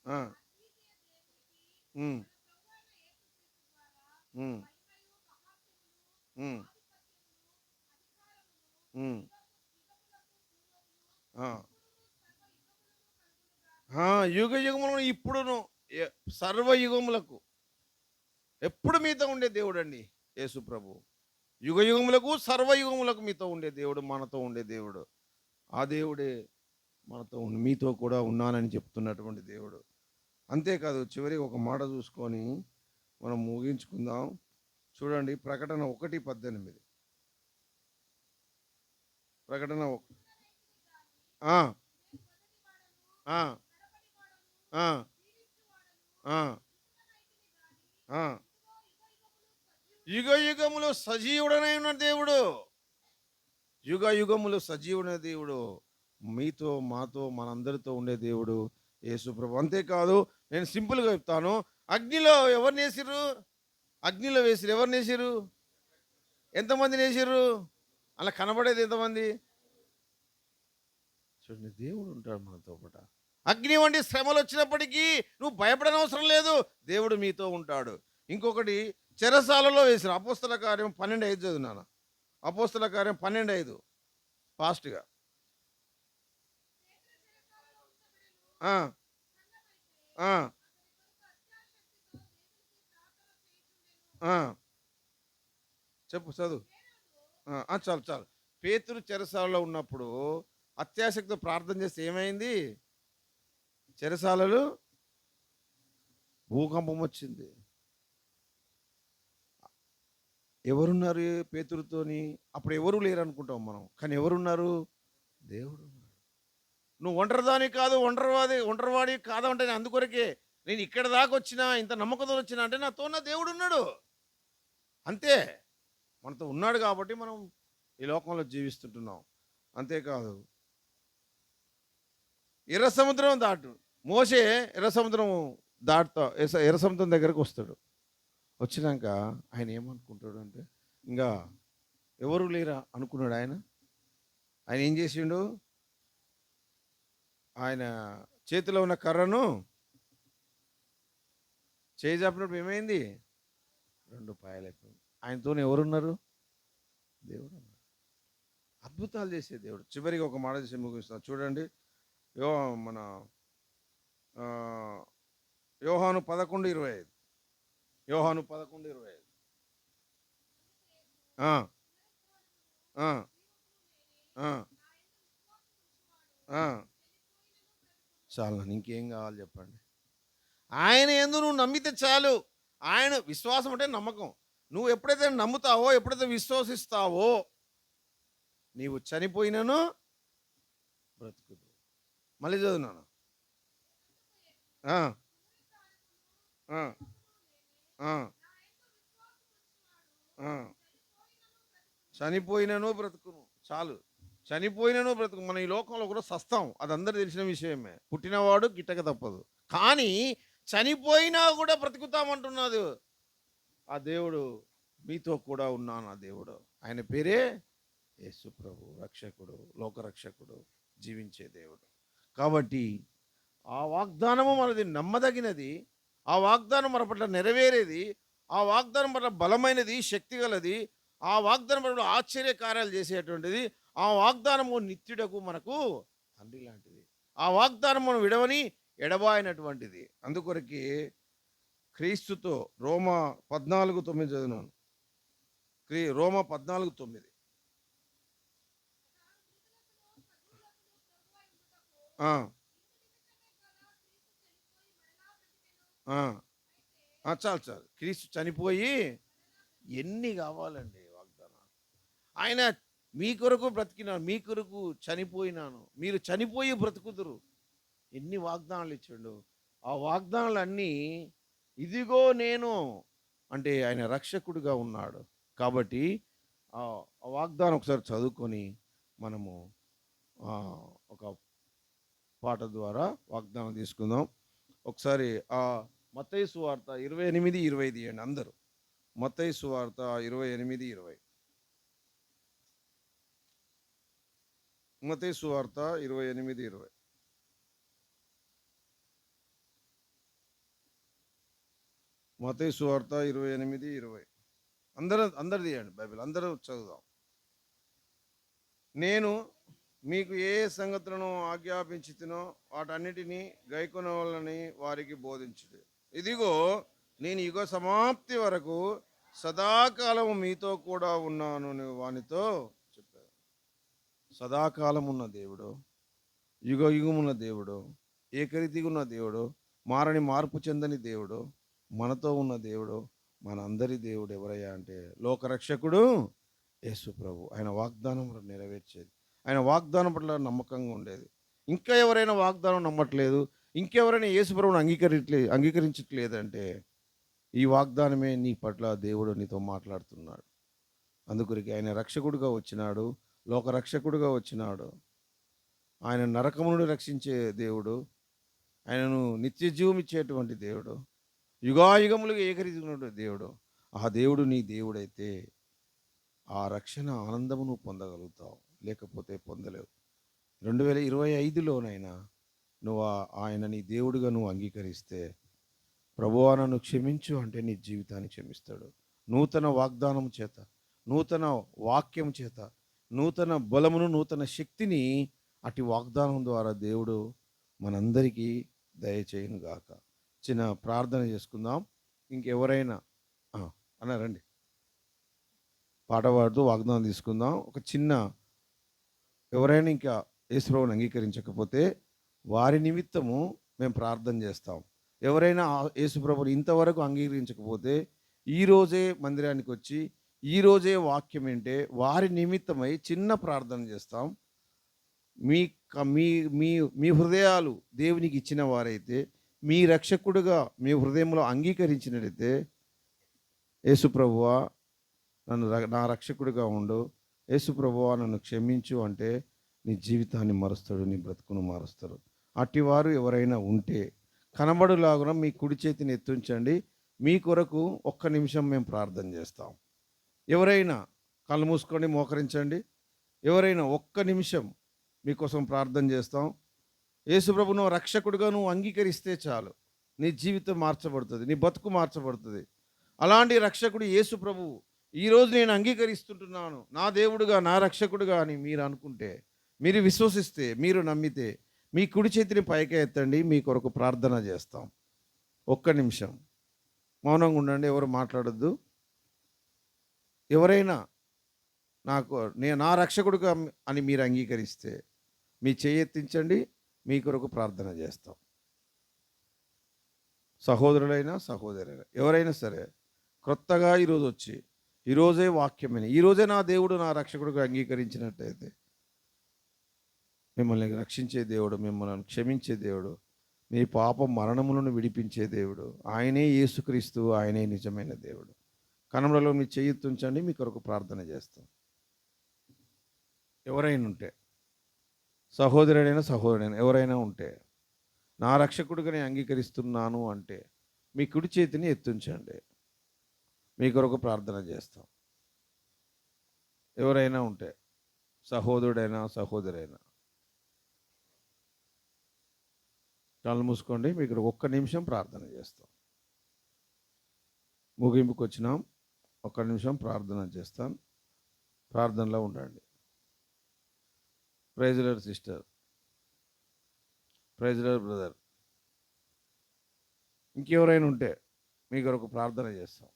Speaker 1: ఆ, ఉమ్, ఉమ్, ఉమ్, ఉమ్, ఆ, ఆ, యుగ యుగములను ఇప్పుడును సర్వ యుగములకు ఎప్పుడు మీతో ఉండే దేవుడు అండి యేసు ప్రభు. యుగ యుగములకు సర్వ యుగములకు మీతో ఉండే దేవుడు, మనతో ఉండే దేవుడు. ఆ దేవుడే మనతో మీతో కూడా ఉన్నానని చెప్తున్నటువంటి దేవుడు. అంతేకాదు, చివరికి ఒక మాట చూసుకొని మనం ముగించుకుందాం. చూడండి ప్రకటన 1:18. ప్రకటన ఆ, ఆ, ఆ, ఆ, ఆ. యుగ యుగములు సజీవుడనై ఉన్న దేవుడు. యుగ యుగములు సజీవుడైన దేవుడు. మీతో మాతో మనందరితో ఉండే దేవుడు యేసుప్రభు. అంతేకాదు, నేను సింపుల్గా చెప్తాను. అగ్నిలో ఎవరిని వేసిర్రు? అగ్నిలో వేసిరు. ఎవరిని వేసిర్రు? ఎంతమందిని వేసిర్రు? అలా కనబడేది ఎంతమంది? చూడండి, దేవుడు ఉంటాడు మనతో పాటు. అగ్ని వంటి శ్రమలు వచ్చినప్పటికీ నువ్వు భయపడనవసరం లేదు, దేవుడు మీతో ఉంటాడు. ఇంకొకటి, చెరసాలలో వేసిరు. అపోస్తల కార్యం 12:5 చదివినాను. అపోస్తల కార్యం 12:5 ఫాస్ట్గా. ఆ, ఆ, ఆ. చెప్పు, చదువు. చాలు చాలు. పేతురు చెరసాలలో ఉన్నప్పుడు అత్యాసక్తితో ప్రార్థన చేస్తే ఏమైంది? చెరసాలలు భూకంపం వచ్చింది. ఎవరున్నారు పేతురుతోని? అప్పుడు ఎవరు లేరు అనుకుంటాం మనం, కానీ ఎవరున్నారు? దేవుడు ఉన్నాడు. నువ్వు ఒంటరిదాని కాదు, ఒంటరివాడి కాదు అంటే నేను అందుకొరకే నేను ఇక్కడ దాకా వచ్చినా, ఇంత నమ్మకంతో వచ్చినా అంటే నాతో ఉన్న దేవుడు ఉన్నాడు. అంతే. మనతో ఉన్నాడు కాబట్టి మనం ఈ లోకంలో జీవిస్తుంటున్నాం. అంతేకాదు, ఎర్ర సముద్రం దాటు మోషే ఎర్ర సముద్రం దాటుతా ఎర్ర సముద్రం దగ్గరకు వస్తాడు. వచ్చినాక ఆయన ఏమనుకుంటాడు అంటే, ఇంకా ఎవరు లేరా అనుకున్నాడు ఆయన. ఆయన ఏం చేసిండు? ఆయన చేతిలో ఉన్న కర్రను చేయి చాపినప్పుడు ఏమైంది? 2 పాయలైపోయింది. ఆయనతో ఎవరున్నారు? దేవుడు ఉన్నారు. అద్భుతాలు చేసే దేవుడు. చివరికి ఒక మాట చేసి ముగిస్తాను. చూడండి, యో మన యోహాను 11:25. యోహాను 11:25. ఆ, ఆ, ఆ, ఆ. చాలు, ఇంకేం కావాలి చెప్పండి? ఆయన యందు నువ్వు నమ్మితే చాలు. ఆయన విశ్వాసం అంటే నమ్మకం. నువ్వు ఎప్పుడైతే నమ్ముతావో, ఎప్పుడైతే విశ్వసిస్తావో, నీవు చనిపోయినను బ్రతుకుదు. మళ్ళీ చదువున్నాను. ఆ, ఆ, ఆ, ఆ. చనిపోయినను బ్రతుకును. చాలు. చనిపోయినను బ్రతుకు. మన ఈ లోకంలో కూడా సస్తాం, అది అందరూ తెలిసిన విషయమే. పుట్టినవాడు గిట్టక తప్పదు. కానీ చనిపోయినా కూడా బ్రతుకుతామంటున్నాడు ఆ దేవుడు. మీతో కూడా ఉన్నాను ఆ దేవుడు. ఆయన పేరే యేసు ప్రభు, రక్షకుడు, లోకరక్షకుడు, జీవించే దేవుడు. కాబట్టి ఆ వాగ్దానము మనది నమ్మదగినది. ఆ వాగ్దానం మన పట్ల నెరవేరేది. ఆ వాగ్దానం పట్ల బలమైనది, శక్తిగలది. ఆ వాగ్దానం పట్ల ఆశ్చర్య కార్యాలు చేసేటువంటిది. ఆ వాగ్దానము నిత్యుడకు మనకు తండ్రి లాంటిది. ఆ వాగ్దానం మనం విడవని ఎడబాయినటువంటిది. అందుకొరకే క్రీస్తుతో రోమా 14:9 చదివినాను. రోమా 14:9. ఆ, ఆ, చాలు చాలు. క్రీస్తు చనిపోయి ఎన్ని కావాలండి వాగ్దానాలు. ఆయన మీ కొరకు బ్రతికినాను, మీ కొరకు చనిపోయినాను, మీరు చనిపోయి బ్రతుకుదురు. ఎన్ని వాగ్దానాలు ఇచ్చాడు. ఆ వాగ్దానాలన్నీ ఇదిగో నేను అంటే ఆయన రక్షకుడిగా ఉన్నాడు. కాబట్టి ఆ ఆ వాగ్దానం ఒకసారి చదువుకొని మనము ఒక పాట ద్వారా వాగ్దానం తీసుకుందాం. ఒకసారి మత్తయి సువార్త 28:20 తీయండి అందరూ. మత్తయి సువార్త 28:20. మత్తయి సువార్త 28:20. మత్తయి సువార్త 28:20. అందరు తీయండి బైబిల్, అందరూ చదువుదాం. నేను మీకు ఏ సంగతులను ఆజ్ఞాపించుతునో వాటన్నిటినీ గైకొనవలనని వారికి బోధించుడు. ఇదిగో నేను యుగ సమాప్తి వరకు సదాకాలం మీతో కూడా ఉన్నాను వానితో చెప్పారు. సదాకాలం ఉన్న దేవుడు, యుగ యుగమున్న దేవుడు, ఏకరీతిగా ఉన్న దేవుడు, మార్పు చెందని దేవుడు, మనతో ఉన్న దేవుడు, మన అందరి దేవుడు ఎవరయ్యా అంటే లోకరక్షకుడు యేసు ప్రభు. ఆయన వాగ్దానం నెరవేర్చేది, ఆయన వాగ్దానం పట్ల నమ్మకంగా ఉండేది. ఇంకా ఎవరైనా వాగ్దానం నమ్మట్లేదు, ఇంకెవరైనా యేసు ప్రభువును అంగీకరించట్లేదంటే ఈ వాగ్దానమే నీ పట్ల దేవుడు నీతో మాట్లాడుతున్నాడు. అందుకొరికి ఆయన రక్షకుడిగా వచ్చినాడు, లోక రక్షకుడిగా వచ్చినాడు. ఆయన నరకము నుండి రక్షించే దేవుడు, ఆయనను నిత్య జీవం ఇచ్చేటువంటి దేవుడు, యుగాయుగములుగా ఏకరీతిగా దేవుడు. ఆ దేవుడు నీ దేవుడైతే ఆ రక్షణ ఆనందము నువ్వు పొందగలుగుతావు, లేకపోతే పొందలేవు. 2025లోనైనా నువ్వు ఆయన నీ దేవుడిగా నువ్వు అంగీకరిస్తే, ప్రభువా నన్ను క్షమించు అంటే నీ జీవితాన్ని క్షమిస్తాడు. నూతన వాగ్దానం చేత, నూతన వాక్యం చేత, నూతన బలమును, నూతన శక్తిని అటు వాగ్దానం ద్వారా దేవుడు మనందరికీ దయచేయను గాక. చిన్న ప్రార్థన చేసుకుందాం. ఇంకెవరైనా అన్నారండి, పాట పాడుతూ వాగ్దానం తీసుకుందాం. ఒక చిన్న ఎవరైనా ఇంకా యేసుప్రభువుని అంగీకరించకపోతే వారి నిమిత్తము మేము ప్రార్థన చేస్తాం. ఎవరైనా యేసుప్రభువుని ఇంతవరకు అంగీకరించకపోతే ఈరోజే మందిరానికి వచ్చి ఈరోజే వాక్యం ఏంటే వారి నిమిత్తమై చిన్న ప్రార్థన చేస్తాం. మీ మీ మీ మీ హృదయాలు దేవునికి ఇచ్చిన వారైతే, మీ రక్షకుడుగా మీ హృదయంలో అంగీకరించినట్లయితే, యేసుప్రభువా నా రక్షకుడిగా ఉండు, యేసుప్రభువా నన్ను క్షమించు అంటే నీ జీవితాన్ని మారుస్తాడు, నీ బ్రతుకును మారుస్తాడు. అటివారు ఎవరైనా ఉంటే కనబడులాగున మీ కుడి చేతిని ఎత్తుంచండి. మీ కొరకు ఒక్క నిమిషం మేము ప్రార్థన చేస్తాం. ఎవరైనా కళ్ళు మూసుకొని మోకరించండి. ఎవరైనా ఒక్క నిమిషం మీకోసం ప్రార్థన చేస్తాం. యేసుప్రభును రక్షకుడిగా నువ్వు అంగీకరిస్తే చాలు, నీ జీవితం మార్చబడుతుంది, నీ బతుకు మార్చబడుతుంది. అలాంటి రక్షకుడు యేసుప్రభు ఈరోజు నేను అంగీకరిస్తుంటున్నాను నా దేవుడుగా, నా రక్షకుడుగా అని మీరు అనుకుంటే, మీరు విశ్వసిస్తే, మీరు నమ్మితే మీ కుడి చేతిని పైకి ఎత్తండి. మీ కొరకు ప్రార్థన చేస్తాం. ఒక్క నిమిషం మౌనంగా ఉండండి, ఎవరు మాట్లాడొద్దు. ఎవరైనా నా రక్షకుడుగా అని మీరు అంగీకరిస్తే మీ చేయెత్తించండి, మీ కొరకు ప్రార్థన చేస్తాం. సహోదరులైనా సహోదరులైనా ఎవరైనా సరే క్రొత్తగా ఈరోజు వచ్చి ఈరోజే వాక్యమని, ఈరోజే నా దేవుడు నా రక్షకుడుగా అంగీకరించినట్టయితే మిమ్మల్ని రక్షించే దేవుడు, మిమ్మల్ని క్షమించే దేవుడు, మీ పాపం మరణములను విడిపించే దేవుడు ఆయనే యేసుక్రీస్తు, ఆయనే నిజమైన దేవుడు. కనమలలో మీ చేయెత్తుంచండి, మీ కొరకు ప్రార్థన చేస్తాం. ఎవరైనా ఉంటే, సహోదరుడైనా సహోదరుడైనా ఎవరైనా ఉంటే, నా రక్షకుడిగా నేను అంగీకరిస్తున్నాను అంటే మీ కుడి చేతిని ఎత్తుంచండి, మీ కొరకు ప్రార్థన చేస్తాం. ఎవరైనా ఉంటే, సహోదరుడైనా సహోదరైనా కళ్ళు మూసుకోండి, మీకు ఒక్క నిమిషం ప్రార్థన చేస్తాం. ముగింపుకు వచ్చినాం, ఒక్క నిమిషం ప్రార్థన చేస్తాం. ప్రార్థనలో ఉండండి. Praise Lord sister, praise Lord brother. ఇంకెవరైనా ఉంటే మీ కొరకు ప్రార్థన చేస్తాం.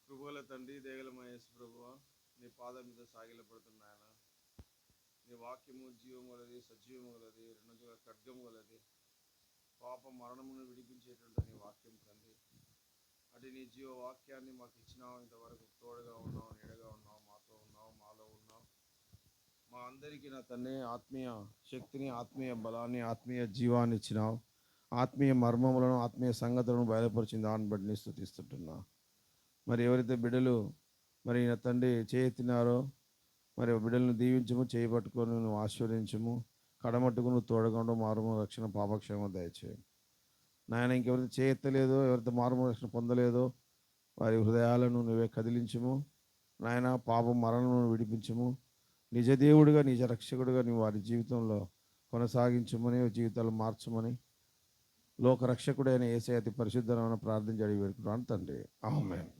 Speaker 1: కృపగల తండ్రి, దయగల మా యేసు ప్రభువా, నీ పాదం మీద సాగిలపడుతున్నాయన. నీ వాక్యము జీవము గలది, సజీవము గలది, రెండంచుల ఖడ్గము గలది, పాప మరణమును విడిపించేటువంటి నీ వాక్యం తండ్రి. అటు నీ జీవ వాక్యాన్ని మాకు ఇచ్చినావు. ఇంతవరకు తోడుగా ఉన్నావు, నీడగా ఉన్నావు, మాతో ఉన్నావు, మాలో ఉన్నావు. మా అందరికీ నా తండ్రి ఆత్మీయ శక్తిని, ఆత్మీయ బలాన్ని, ఆత్మీయ జీవాన్ని ఇచ్చినావు. ఆత్మీయ మర్మములను, ఆత్మీయ సంగతులను బయలుపరిచిన దాన్ని బట్టి నీ స్తుతిస్తుంటున్నా. మరి ఎవరైతే బిడ్డలు మరి నా తండ్రి చేయెత్తినారో మరి బిడ్డలను దీవించము, చేయబట్టుకొని నువ్వు ఆశీర్వదించము, కడమట్టుకు నువ్వు తోడకుండా మారుము రక్షణ పాపక్షేమం దయచేయి నాయన. ఇంకెవరైతే చేయెత్తలేదో, ఎవరైతే మారుము రక్షణ పొందలేదో వారి హృదయాలను నువ్వే కదిలించము నాయన. పాపం మరణమును విడిపించము, నిజ దేవుడిగా నిజ రక్షకుడిగా నువ్వు వారి జీవితంలో కొనసాగించమని, జీవితాలు మార్చమని లోక రక్షకుడైన యేసయ్య అతి పరిశుద్ధమైన ప్రార్థించి అడిగి వేడుకుంటున్నాను తండ్రి. ఆమేన్.